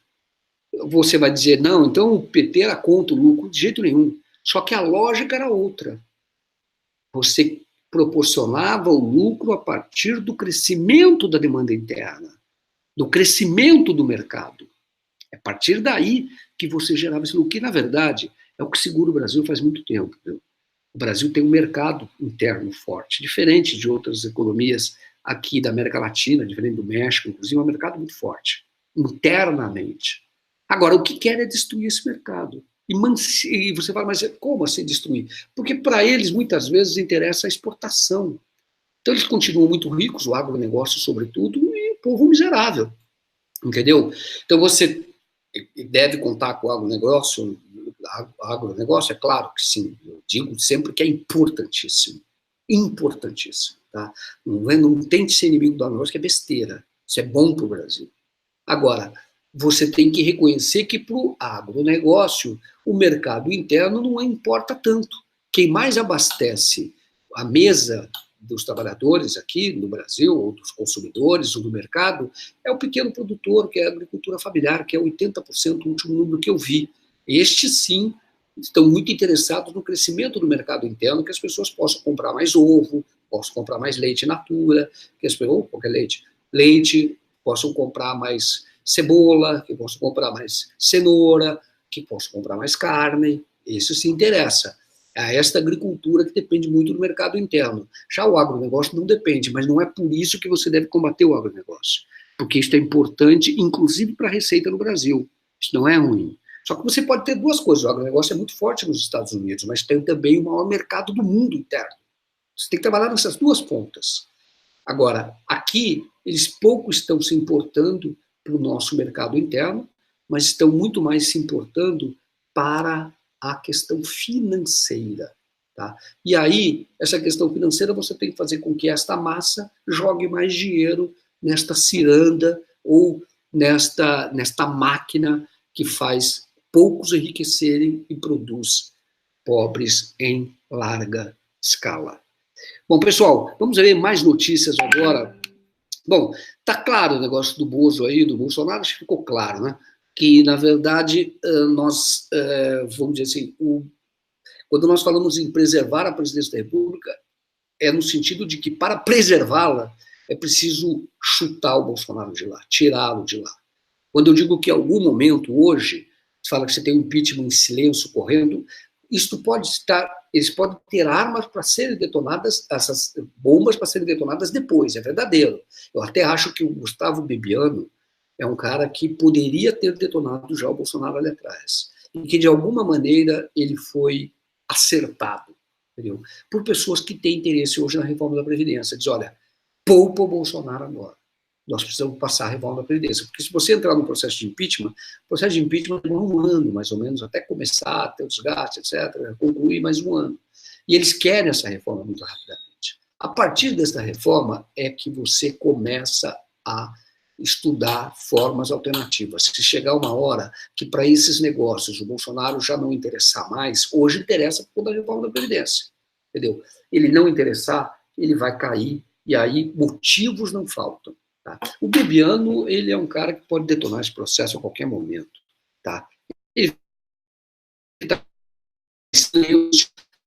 Você vai dizer, não, então o PT era contra o lucro, de jeito nenhum. Só que a lógica era outra. Você proporcionava o lucro a partir do crescimento da demanda interna, do crescimento do mercado. É a partir daí que você gerava esse lucro, que, na verdade, é o que segura o Brasil faz muito tempo. Viu? O Brasil tem um mercado interno forte, diferente de outras economias aqui da América Latina, diferente do México, inclusive, é um mercado muito forte, internamente. Agora, o que quer é destruir esse mercado. E você fala, mas como assim destruir? Porque para eles, muitas vezes, interessa a exportação. Então, eles continuam muito ricos, o agronegócio, sobretudo, e o povo miserável. Entendeu? Então, você deve contar com o agronegócio. Agronegócio, é claro que sim. Eu digo sempre que é importantíssimo. Importantíssimo. Tá? Não tente ser inimigo do agronegócio, que é besteira. Isso é bom para o Brasil. Agora, você tem que reconhecer que para o agronegócio, o mercado interno não importa tanto. Quem mais abastece a mesa dos trabalhadores aqui no Brasil, ou dos consumidores, ou do mercado, é o pequeno produtor, que é a agricultura familiar, que é 80% o último número que eu vi. Estes, sim, estão muito interessados no crescimento do mercado interno, que as pessoas possam comprar mais ovo, possam comprar mais leite in natura, que as pessoas, qualquer leite, possam comprar mais cebola, que possam comprar mais cenoura, que possam comprar mais carne. Isso se interessa. É esta agricultura que depende muito do mercado interno. Já o agronegócio não depende, mas não é por isso que você deve combater o agronegócio. Porque isso é importante, inclusive para a receita no Brasil. Isso não é ruim. Só que você pode ter duas coisas. O agronegócio é muito forte nos Estados Unidos, mas tem também o maior mercado do mundo interno. Você tem que trabalhar nessas duas pontas. Agora, aqui, eles pouco estão se importando para o nosso mercado interno, mas estão muito mais se importando para a questão financeira. Tá? E aí, essa questão financeira, você tem que fazer com que esta massa jogue mais dinheiro nesta ciranda ou nesta máquina que faz poucos enriquecerem e produz pobres em larga escala. Bom, pessoal, vamos ver mais notícias agora. Bom, tá claro o negócio do Bozo aí, do Bolsonaro, acho que ficou claro, né? Que, na verdade, nós, vamos dizer assim, quando nós falamos em preservar a presidência da República, é no sentido de que, para preservá-la, é preciso chutar o Bolsonaro de lá, tirá-lo de lá. Quando eu digo que, em algum momento, hoje, se fala que você tem um impeachment em silêncio correndo, isto pode estar, eles podem ter armas para serem detonadas, essas bombas para serem detonadas depois, é verdadeiro. Eu até acho que o Gustavo Bebiano é um cara que poderia ter detonado já o Bolsonaro ali atrás. E que, de alguma maneira, ele foi acertado, entendeu? Por pessoas que têm interesse hoje na reforma da Previdência. Diz, olha, poupa o Bolsonaro agora. Nós precisamos passar a reforma da Previdência. Porque se você entrar no processo de impeachment, o processo de impeachment demora um ano, mais ou menos, até começar, ter o desgaste, etc., concluir mais um ano. E eles querem essa reforma muito rapidamente. A partir dessa reforma é que você começa a estudar formas alternativas. Se chegar uma hora que para esses negócios o Bolsonaro já não interessar mais, hoje interessa por conta da reforma da Previdência, entendeu? Ele não interessar, ele vai cair, e aí motivos não faltam. Tá? O Bebiano, ele é um cara que pode detonar esse processo a qualquer momento. Tá? Ele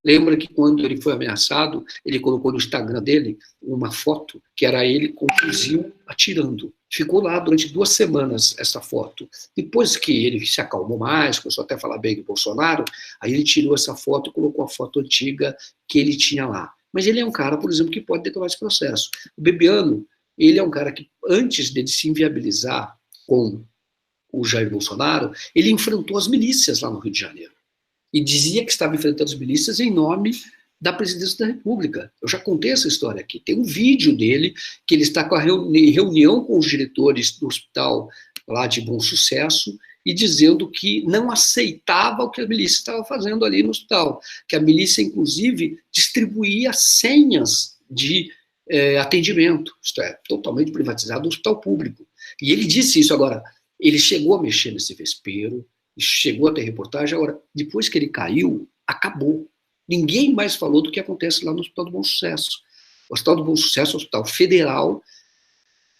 lembra que quando ele foi ameaçado, ele colocou no Instagram dele uma foto que era ele com um fuzil atirando. Ficou lá durante 2 semanas essa foto. Depois que ele se acalmou mais, começou até a falar bem do Bolsonaro, aí ele tirou essa foto e colocou a foto antiga que ele tinha lá. Mas ele é um cara, por exemplo, que pode detonar esse processo. O Bebiano, ele é um cara que, antes dele se inviabilizar com o Jair Bolsonaro, ele enfrentou as milícias lá no Rio de Janeiro. E dizia que estava enfrentando as milícias em nome da presidência da República. Eu já contei essa história aqui. Tem um vídeo dele, que ele está com a reunião com os diretores do hospital lá de Bom Sucesso, e dizendo que não aceitava o que a milícia estava fazendo ali no hospital. Que a milícia, inclusive, distribuía senhas de atendimento. Isto é, totalmente privatizado o hospital público. E ele disse isso agora. Ele chegou a mexer nesse vespeiro, chegou a ter reportagem. Agora, depois que ele caiu, acabou. Ninguém mais falou do que acontece lá no Hospital do Bom Sucesso. O Hospital do Bom Sucesso é um hospital federal,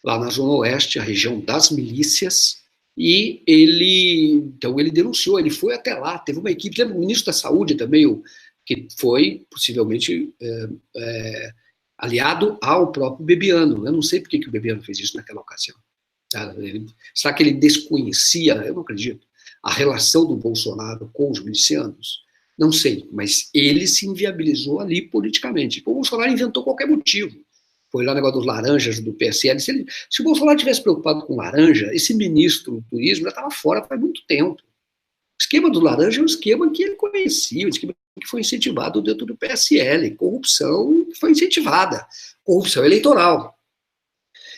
lá na Zona Oeste, a região das milícias, e então ele denunciou, ele foi até lá, teve uma equipe, lembra o ministro da Saúde também, que foi possivelmente aliado ao próprio Bebiano. Eu não sei por que o Bebiano fez isso naquela ocasião. Será que ele desconhecia, eu não acredito, a relação do Bolsonaro com os milicianos? Não sei, mas ele se inviabilizou ali politicamente. O Bolsonaro inventou qualquer motivo. Foi lá o negócio dos laranjas do PSL. Se o Bolsonaro tivesse preocupado com laranja, esse ministro do turismo já estava fora faz muito tempo. O esquema do laranja é um esquema que ele conhecia, um esquema que foi incentivado dentro do PSL. Corrupção foi incentivada. Corrupção eleitoral.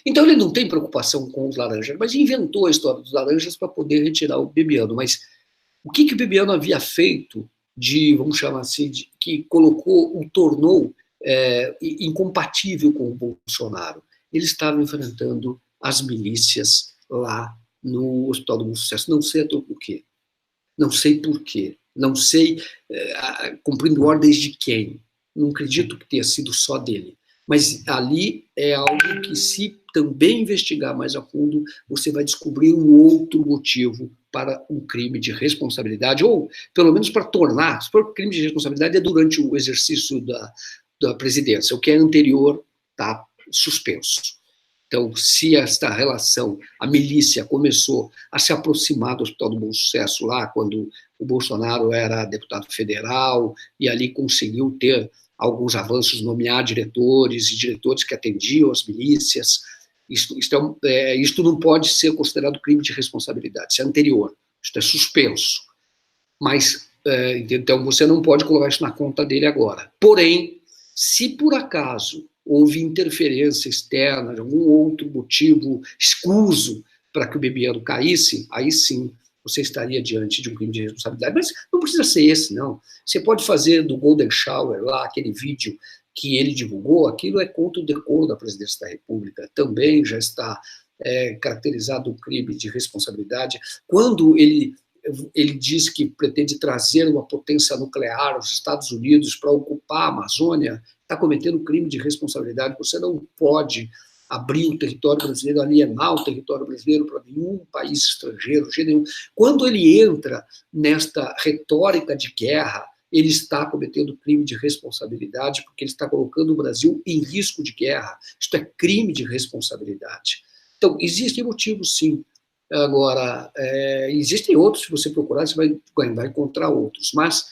Então ele não tem preocupação com os laranjas, mas inventou a história dos laranjas para poder retirar o Bebiano. Mas o que o Bebiano havia feito vamos chamar assim, que o tornou incompatível com o Bolsonaro? Ele estava enfrentando as milícias lá no Hospital do Bom Sucesso. Não sei por quê. Não sei por quê. Não sei cumprindo ordens de quem. Não acredito que tenha sido só dele. Mas ali é algo que, se também investigar mais a fundo, você vai descobrir um outro motivo para um crime de responsabilidade, ou pelo menos para tornar, se for crime de responsabilidade é durante o exercício da presidência, o que é anterior está suspenso. Então, se esta relação, a milícia começou a se aproximar do Hospital do Bom Sucesso lá, quando o Bolsonaro era deputado federal, e ali conseguiu ter alguns avanços, nomear diretores e diretores que atendiam as milícias, isto não pode ser considerado crime de responsabilidade, isso é anterior, isto é suspenso. Mas, então, você não pode colocar isso na conta dele agora. Porém, se por acaso houve interferência externa, de algum outro motivo escuso para que o Bebiano caísse, aí sim você estaria diante de um crime de responsabilidade. Mas não precisa ser esse, não. Você pode fazer do Golden Shower lá, aquele vídeo que ele divulgou, aquilo é contra o decoro da presidência da República, também já está caracterizado um crime de responsabilidade. Quando ele diz que pretende trazer uma potência nuclear aos Estados Unidos para ocupar a Amazônia, está cometendo crime de responsabilidade. Você não pode abrir o território brasileiro, alienar o território brasileiro para nenhum país estrangeiro, de nenhum. Quando ele entra nesta retórica de guerra, ele está cometendo crime de responsabilidade, porque ele está colocando o Brasil em risco de guerra. Isto é crime de responsabilidade. Então, existem motivos, sim. Agora, existem outros, se você procurar, você vai encontrar outros, mas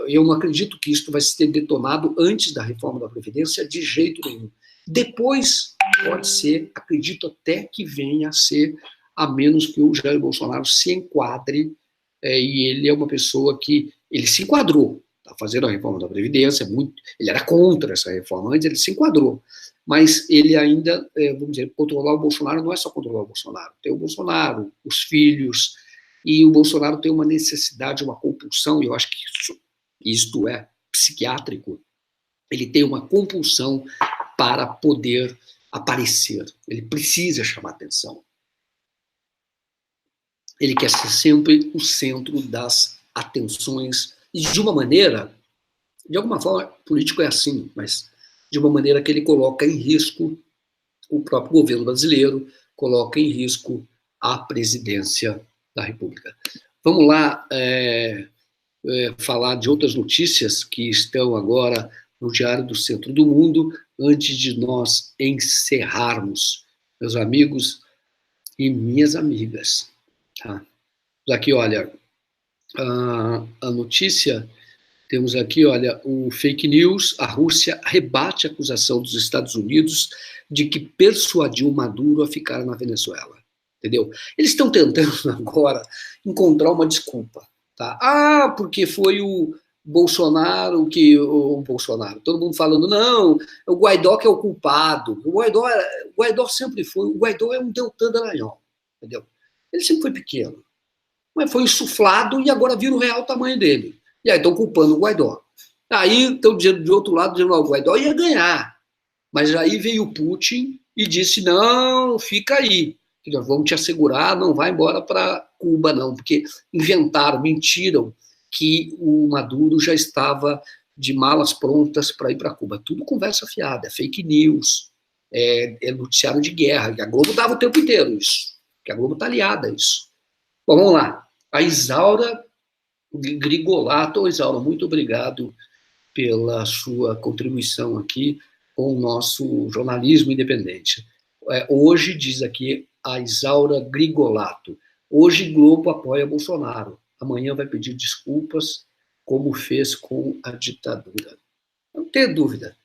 eu não acredito que isso vai ser detonado antes da reforma da Previdência, de jeito nenhum. Depois, pode ser, acredito até que venha a ser, a menos que o Jair Bolsonaro se enquadre, e ele é uma pessoa que, ele se enquadrou, está fazendo a reforma da Previdência, ele era contra essa reforma, antes ele se enquadrou, mas ele ainda, vamos dizer, controlar o Bolsonaro não é só controlar o Bolsonaro, tem o Bolsonaro, os filhos, e o Bolsonaro tem uma necessidade, uma compulsão, e eu acho que isto é psiquiátrico, ele tem uma compulsão para poder aparecer, ele precisa chamar atenção. Ele quer ser sempre o centro das atenções, e de uma maneira, de alguma forma, político é assim, mas de uma maneira que ele coloca em risco o próprio governo brasileiro, coloca em risco a presidência da República. Vamos lá falar de outras notícias que estão agora no Diário do Centro do Mundo, antes de nós encerrarmos, meus amigos e minhas amigas. Tá? Aqui, olha, a notícia, temos aqui, olha, o fake news, a Rússia rebate a acusação dos Estados Unidos de que persuadiu Maduro a ficar na Venezuela. Entendeu? Eles estão tentando agora encontrar uma desculpa. Tá? Porque foi o Bolsonaro o Bolsonaro, todo mundo falando, não, o Guaidó que é o culpado. O Guaidó sempre foi, o Guaidó é um Deltan Dallagnol, entendeu? Ele sempre foi pequeno, mas foi insuflado e agora vira o real tamanho dele. E aí estão culpando o Guaidó. Aí estão dizendo de outro lado, dizendo, o Guaidó ia ganhar. Mas aí veio o Putin e disse, não, fica aí. Nós vamos te assegurar, não vai embora para Cuba, não, porque inventaram, mentiram que o Maduro já estava de malas prontas para ir para Cuba. Tudo conversa fiada, é fake news, é noticiário de guerra, que a Globo dava o tempo inteiro isso, que a Globo está aliada a isso. Bom, vamos lá. A Isaura Grigolato. Isaura, muito obrigado pela sua contribuição aqui com o nosso jornalismo independente. Hoje, diz aqui a Isaura Grigolato, hoje Globo apoia Bolsonaro, amanhã vai pedir desculpas, como fez com a ditadura. Não tenho dúvida.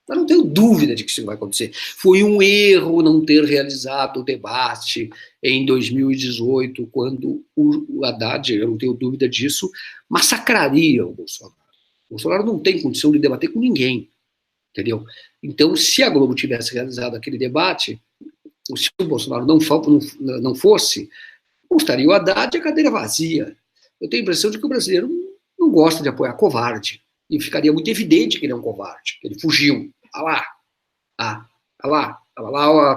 Eu não tenho dúvida de que isso vai acontecer. Foi um erro não ter realizado o debate em 2018, quando o Haddad, eu não tenho dúvida disso, massacraria o Bolsonaro. O Bolsonaro não tem condição de debater com ninguém, entendeu? Então, se a Globo tivesse realizado aquele debate, se o Bolsonaro não fosse, estaria o Haddad e a cadeira vazia. Eu tenho a impressão de que o brasileiro não gosta de apoiar covarde. E ficaria muito evidente que ele é um covarde, que ele fugiu. A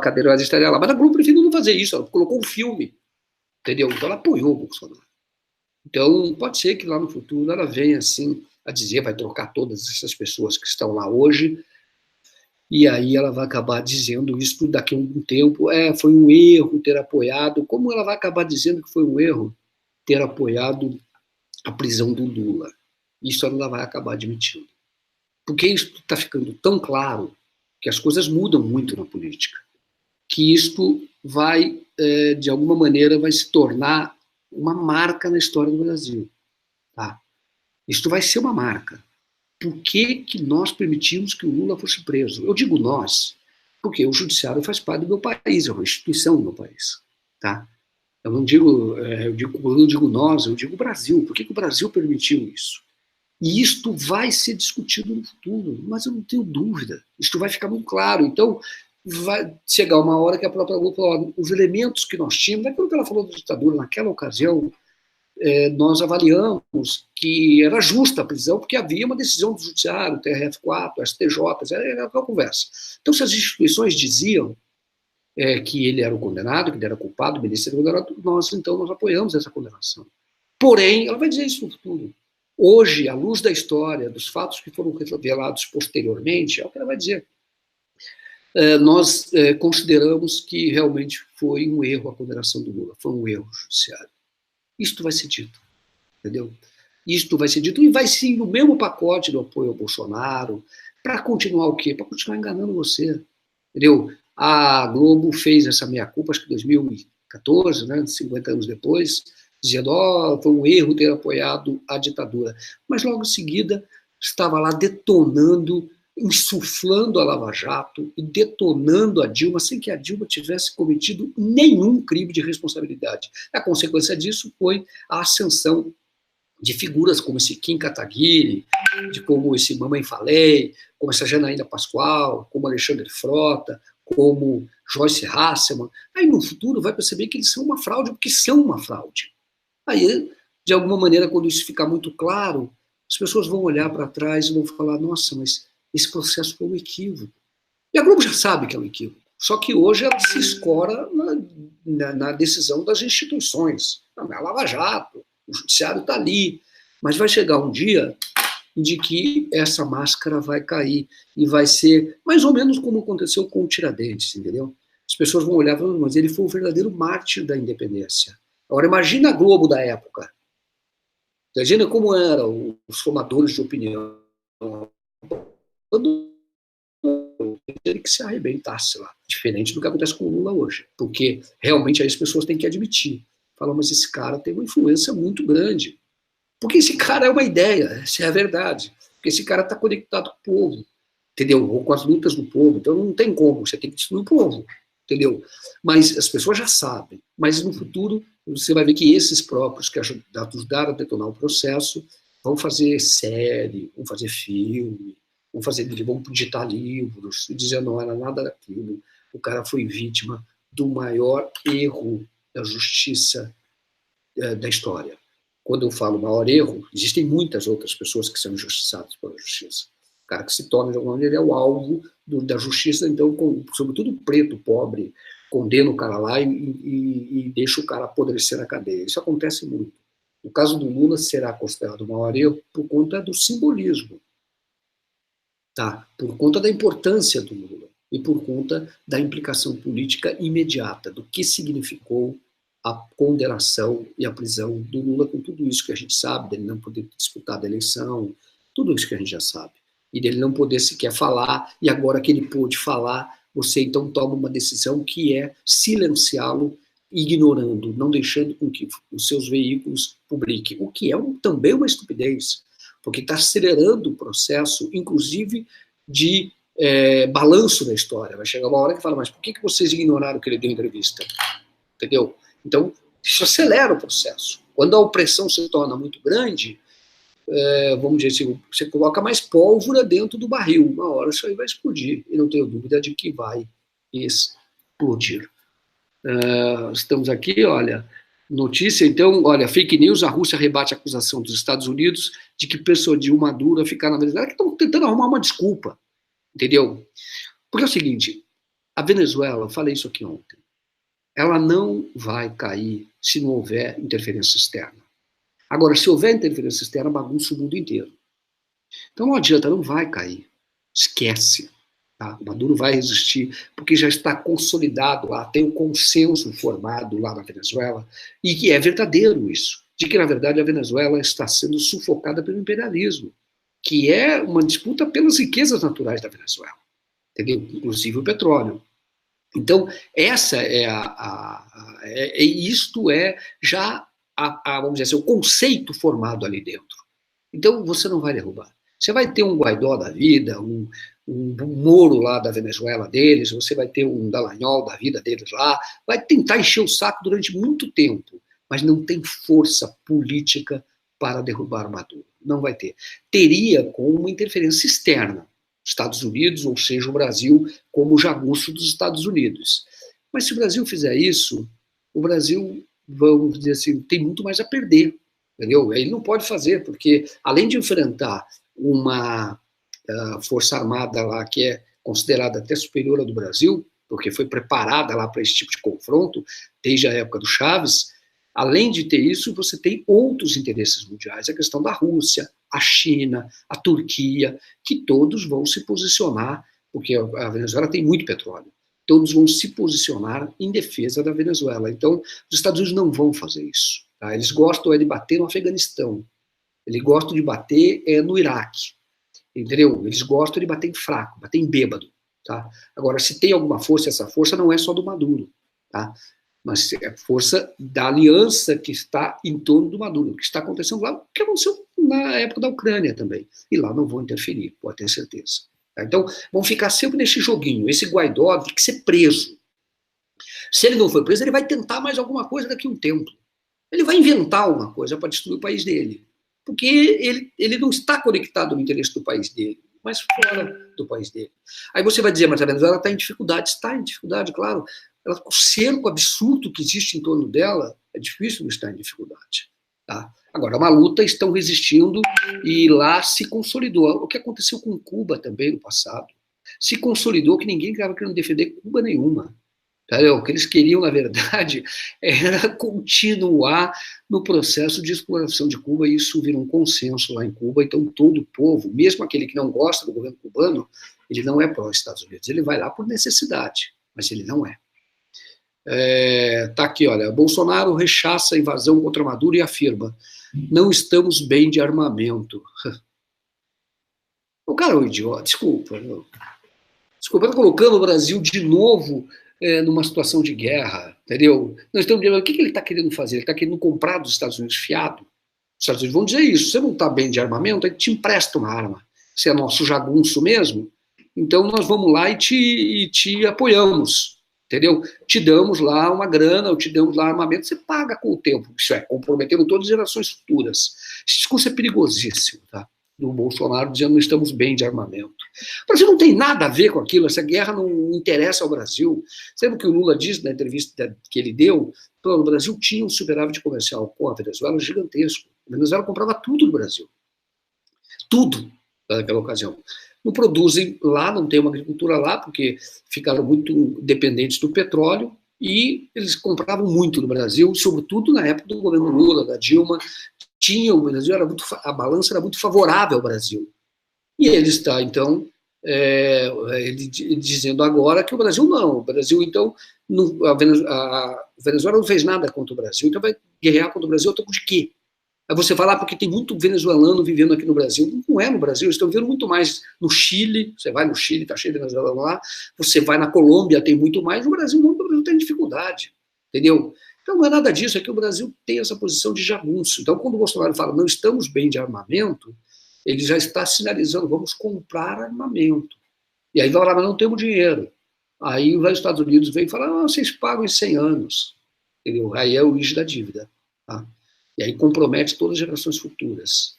cadeira vazia estaria lá. Mas a Globo preferiu não fazer isso, ela colocou um filme, entendeu? Então ela apoiou o Bolsonaro. Então pode ser que lá no futuro ela venha assim a dizer, vai trocar todas essas pessoas que estão lá hoje, e aí ela vai acabar dizendo isso daqui a um tempo, foi um erro ter apoiado. Como ela vai acabar dizendo que foi um erro ter apoiado a prisão do Lula? Isso ela vai acabar admitindo. Porque isso está ficando tão claro que as coisas mudam muito na política, que isto vai, de alguma maneira, vai se tornar uma marca na história do Brasil. Tá? Isto vai ser uma marca. Por que nós permitimos que o Lula fosse preso? Eu digo nós, porque o judiciário faz parte do meu país, é uma instituição do meu país. Tá? Eu não digo nós, eu digo o Brasil. Por que o Brasil permitiu isso? E isto vai ser discutido no futuro, mas eu não tenho dúvida. Isto vai ficar muito claro. Então, vai chegar uma hora que a própria Globo falou, os elementos que nós tínhamos, aquilo que ela falou da ditadura, naquela ocasião, nós avaliamos que era justa a prisão, porque havia uma decisão do Judiciário, TRF4, STJ, era aquela conversa. Então, se as instituições diziam que ele era o condenado, que ele era culpado, merecia ser condenado, nós apoiamos essa condenação. Porém, ela vai dizer isso no futuro. Hoje, à luz da história, dos fatos que foram revelados posteriormente, é o que ela vai dizer. Nós consideramos que realmente foi um erro a condenação do Lula, foi um erro judiciário. Isto vai ser dito, entendeu? Isto vai ser dito e vai sim no mesmo pacote do apoio ao Bolsonaro, para continuar o quê? Para continuar enganando você, entendeu? A Globo fez essa meia-culpa, acho que em 2014, né, 50 anos depois, dizendo, foi um erro ter apoiado a ditadura. Mas logo em seguida estava lá detonando, insuflando a Lava Jato e detonando a Dilma sem que a Dilma tivesse cometido nenhum crime de responsabilidade. A consequência disso foi a ascensão de figuras como esse Kim Kataguiri, de como esse Mamãe Falei, como essa Janaína Pascoal, como Alexandre Frota, como Joyce Hasselmann. Aí no futuro vai perceber que eles são uma fraude, porque são uma fraude. Aí, de alguma maneira, quando isso ficar muito claro, as pessoas vão olhar para trás e vão falar, nossa, mas esse processo foi um equívoco. E a Globo já sabe que é um equívoco. Só que hoje ela se escora na decisão das instituições. A Lava Jato, o judiciário está ali. Mas vai chegar um dia de que essa máscara vai cair e vai ser mais ou menos como aconteceu com o Tiradentes, entendeu? As pessoas vão olhar e falar, mas ele foi o verdadeiro mártir da independência. Agora, imagina a Globo da época. Imagina como eram os formadores de opinião. Quando ele que se arrebentasse lá. Diferente do que acontece com o Lula hoje. Porque realmente aí as pessoas têm que admitir. Falam, mas esse cara tem uma influência muito grande. Porque esse cara é uma ideia, essa é a verdade. Porque esse cara está conectado com o povo, entendeu? Ou com as lutas do povo. Então não tem como, você tem que destruir o povo, entendeu? Mas as pessoas já sabem. Mas no futuro você vai ver que esses próprios que ajudaram a detonar o processo vão fazer série, vão fazer filme, vão digitar livros, e dizer não era nada daquilo. O cara foi vítima do maior erro da justiça da história. Quando eu falo maior erro, existem muitas outras pessoas que são injustiçadas pela justiça. O cara que se torna, de alguma maneira, é o alvo da justiça, então, sobretudo o preto, pobre, condena o cara lá e deixa o cara apodrecer na cadeia. Isso acontece muito. No caso do Lula, será considerado o maior erro por conta do simbolismo, tá? Por conta da importância do Lula e por conta da implicação política imediata, do que significou a condenação e a prisão do Lula, com tudo isso que a gente sabe, dele não poder disputar a eleição, tudo isso que a gente já sabe, e dele não poder sequer falar, e agora que ele pôde falar, você então toma uma decisão que é silenciá-lo, ignorando, não deixando com que os seus veículos publiquem, o que é também uma estupidez, porque está acelerando o processo, inclusive de balanço da história. Vai chegar uma hora que fala, mas por que vocês ignoraram que ele deu entrevista? Entendeu? Então, isso acelera o processo. Quando a opressão se torna muito grande, vamos dizer assim, você coloca mais pólvora dentro do barril. Uma hora isso aí vai explodir. E não tenho dúvida de que vai explodir. Estamos aqui, olha, notícia, então, olha, fake news, a Rússia rebate a acusação dos Estados Unidos de que persuadiu Maduro a ficar na Venezuela, que estão tentando arrumar uma desculpa, entendeu? Porque é o seguinte, a Venezuela, eu falei isso aqui ontem, ela não vai cair se não houver interferência externa. Agora, se houver interferência externa, bagunça o mundo inteiro. Então não adianta, não vai cair. Esquece. Tá? O Maduro vai resistir, porque já está consolidado lá, tem um consenso formado lá na Venezuela, e que é verdadeiro isso, de que, na verdade, a Venezuela está sendo sufocada pelo imperialismo, que é uma disputa pelas riquezas naturais da Venezuela, entendeu? Inclusive o petróleo. Então, essa isto é já, vamos dizer assim, o conceito formado ali dentro. Então, você não vai derrubar. Você vai ter um Guaidó da vida, um Moro lá da Venezuela deles, você vai ter um Dallagnol da vida deles lá, vai tentar encher o saco durante muito tempo, mas não tem força política para derrubar Maduro. Não vai ter. Teria com uma interferência externa. Estados Unidos, ou seja, o Brasil como jagunço dos Estados Unidos. Mas se o Brasil fizer isso, o Brasil, vamos dizer assim, tem muito mais a perder, entendeu? Ele não pode fazer, porque além de enfrentar uma força armada lá que é considerada até superior à do Brasil, porque foi preparada lá para esse tipo de confronto, desde a época do Chaves, além de ter isso, você tem outros interesses mundiais, a questão da Rússia, a China, a Turquia, que todos vão se posicionar, porque a Venezuela tem muito petróleo, todos vão se posicionar em defesa da Venezuela. Então, os Estados Unidos não vão fazer isso. Tá? Eles gostam de bater no Afeganistão, eles gostam de bater no Iraque, entendeu? Eles gostam de bater em fraco, bater em bêbado. Tá? Agora, se tem alguma força, essa força não é só do Maduro, tá? Mas é a força da aliança que está em torno do Maduro, o que está acontecendo lá, o que aconteceu na época da Ucrânia também. E lá não vão interferir, pode ter certeza. Tá? Então, vão ficar sempre nesse joguinho. Esse Guaidó tem que ser preso. Se ele não for preso, ele vai tentar mais alguma coisa daqui a um tempo. Ele vai inventar alguma coisa para destruir o país dele. Porque ele não está conectado no interesse do país dele, mas fora do país dele. Aí você vai dizer, mas a Venezuela está em dificuldade. Está em dificuldade, claro. O cerco absurdo que existe em torno dela, é difícil não estar em dificuldade. Tá? Agora, é uma luta, estão resistindo e lá se consolidou. O que aconteceu com Cuba também no passado. Se consolidou que ninguém estava querendo defender Cuba nenhuma. Entendeu? O que eles queriam, na verdade, era continuar no processo de exploração de Cuba, e isso vira um consenso lá em Cuba. Então, todo o povo, mesmo aquele que não gosta do governo cubano, ele não é pró-Estados Unidos. Ele vai lá por necessidade, mas ele não é. Tá aqui, olha, Bolsonaro rechaça a invasão contra Maduro e afirma: não estamos bem de armamento. O cara é um idiota, desculpa. Desculpa, está colocando o Brasil de novo numa situação de guerra, entendeu? Nós estamos, o que ele está querendo fazer? Ele está querendo comprar dos Estados Unidos fiado. Os Estados Unidos vão dizer isso: você não está bem de armamento, a gente te empresta uma arma. Você é nosso jagunço mesmo, então nós vamos lá e te apoiamos, entendeu? Te damos lá uma grana, ou te damos lá armamento, você paga com o tempo. Isso é, comprometendo todas as gerações futuras. Esse discurso é perigosíssimo, tá? Do Bolsonaro dizendo não estamos bem de armamento. O Brasil não tem nada a ver com aquilo, essa guerra não interessa ao Brasil. Sabe o que o Lula diz na entrevista que ele deu? O Brasil tinha um superávit comercial com a Venezuela gigantesco. A Venezuela comprava tudo do Brasil. Tudo naquela ocasião. Não produzem lá, não tem uma agricultura lá, porque ficaram muito dependentes do petróleo, e eles compravam muito do Brasil, sobretudo na época do governo Lula, da Dilma. O Brasil a balança era muito favorável ao Brasil. E ele está, então, ele dizendo agora que o Brasil não. O Brasil, então, a Venezuela não fez nada contra o Brasil, então vai guerrear contra o Brasil a troco de quê? Aí você fala, porque tem muito venezuelano vivendo aqui no Brasil. Não é no Brasil, eles estão vivendo muito mais no Chile. Você vai no Chile, está cheio de venezuelano lá. Você vai na Colômbia, tem muito mais. No Brasil não, o Brasil tem dificuldade, entendeu? Então não é nada disso, é que o Brasil tem essa posição de jagunço. Então quando o Bolsonaro fala não estamos bem de armamento, ele já está sinalizando, vamos comprar armamento. E aí vai falar, mas não temos dinheiro. Aí os Estados Unidos vem e fala, vocês pagam em 100 anos. Entendeu? Aí é o origem da dívida. Tá? E aí compromete todas as gerações futuras.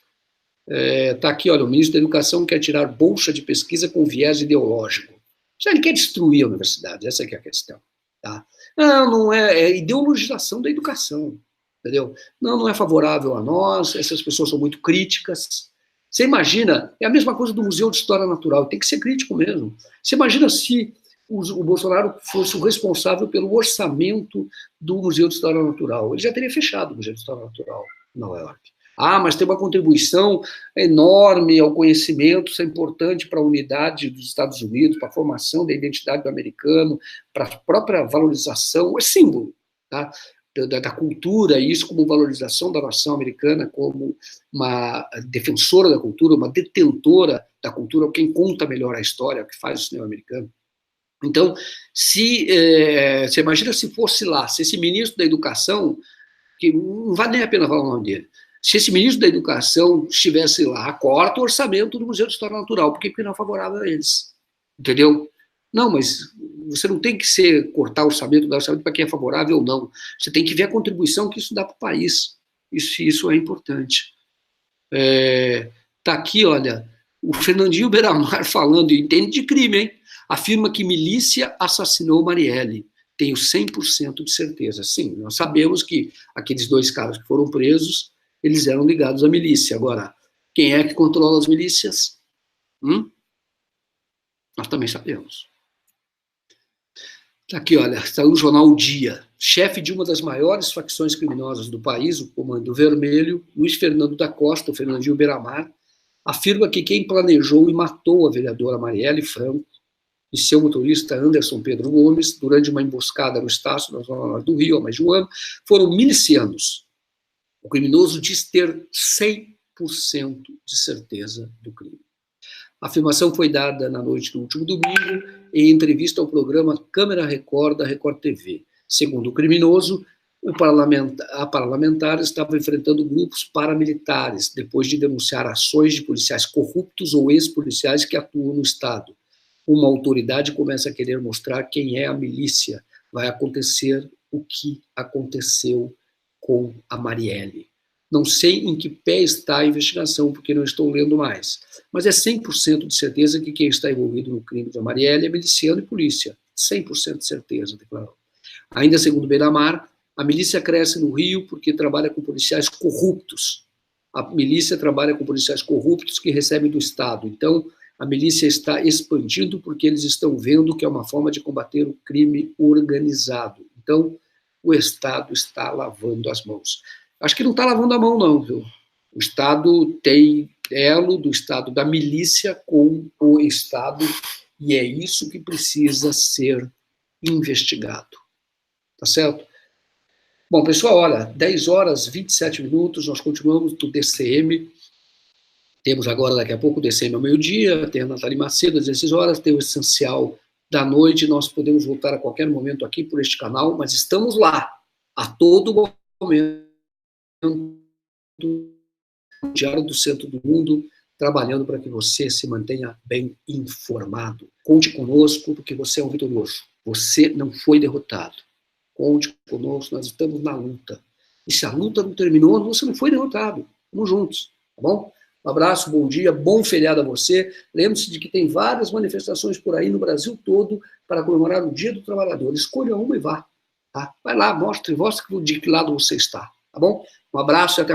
Tá aqui, olha, o ministro da Educação quer tirar bolsa de pesquisa com viés ideológico. Ele quer destruir a universidade, essa é a questão. Tá? Não é ideologização da educação, entendeu? Não é favorável a nós, essas pessoas são muito críticas. Você imagina, é a mesma coisa do Museu de História Natural, tem que ser crítico mesmo. Você imagina se o Bolsonaro fosse o responsável pelo orçamento do Museu de História Natural. Ele já teria fechado o Museu de História Natural em Nova York. Mas tem uma contribuição enorme ao conhecimento, isso é importante para a unidade dos Estados Unidos, para a formação da identidade do americano, para a própria valorização, é símbolo, tá? Da cultura, e isso como valorização da nação americana, como uma defensora da cultura, uma detentora da cultura, quem conta melhor a história, o que faz o cinema americano. Então, você imagina se fosse lá, se esse ministro da Educação, que não vale nem a pena falar o nome dele, se esse ministro da Educação estivesse lá, corta o orçamento do Museu de História Natural, porque não é favorável a eles, entendeu? Não, mas você não tem que cortar o orçamento, dar orçamento para quem é favorável ou não. Você tem que ver a contribuição que isso dá para o país. Isso é importante. Tá aqui, olha, o Fernandinho Beiramar falando, entende de crime, hein? Afirma que milícia assassinou Marielle. Tenho 100% de certeza. Sim, nós sabemos que aqueles 2 caras que foram presos, eles eram ligados à milícia. Agora, quem é que controla as milícias? Nós também sabemos. Aqui, olha, está no jornal O Dia. Chefe de uma das maiores facções criminosas do país, o Comando Vermelho, Luiz Fernando da Costa, o Fernandinho Beiramar, afirma que quem planejou e matou a vereadora Marielle Franco e seu motorista Anderson Pedro Gomes, durante uma emboscada no Estácio, na zona norte do Rio, há mais de um ano, foram milicianos. O criminoso diz ter 100% de certeza do crime. A afirmação foi dada na noite do último domingo em entrevista ao programa Câmara Record da Record TV. Segundo o criminoso, a parlamentar estava enfrentando grupos paramilitares depois de denunciar ações de policiais corruptos ou ex-policiais que atuam no Estado. Uma autoridade começa a querer mostrar quem é a milícia. Vai acontecer o que aconteceu com a Marielle. Não sei em que pé está a investigação, porque não estou lendo mais. Mas é 100% de certeza que quem está envolvido no crime da Marielle é miliciano e polícia. 100% de certeza, declarou. Ainda segundo Beiramar, a milícia cresce no Rio porque trabalha com policiais corruptos. A milícia trabalha com policiais corruptos que recebem do Estado. Então, A milícia está expandindo porque eles estão vendo que é uma forma de combater o crime organizado. Então, o Estado está lavando as mãos. Acho que não está lavando a mão, não, viu? O Estado tem elo do Estado da milícia com o Estado, e é isso que precisa ser investigado. Tá certo? Bom, pessoal, olha, 10 horas, 27 minutos, nós continuamos do DCM. Temos agora, daqui a pouco, o DCM ao meio-dia, tem a Nathalie Macedo às 16 horas, tem o Essencial da Noite, nós podemos voltar a qualquer momento aqui por este canal, mas estamos lá, a todo momento, no Diário do Centro do Mundo, trabalhando para que você se mantenha bem informado. Conte conosco, porque você é um vitorioso. Você não foi derrotado. Conte conosco, nós estamos na luta. E se a luta não terminou, você não foi derrotado. Vamos juntos, tá bom? Um abraço, bom dia, bom feriado a você. Lembre-se de que tem várias manifestações por aí no Brasil todo para comemorar o Dia do Trabalhador. Escolha uma e vá. Tá? Vai lá, mostre de que lado você está. Tá bom? Um abraço e até mais.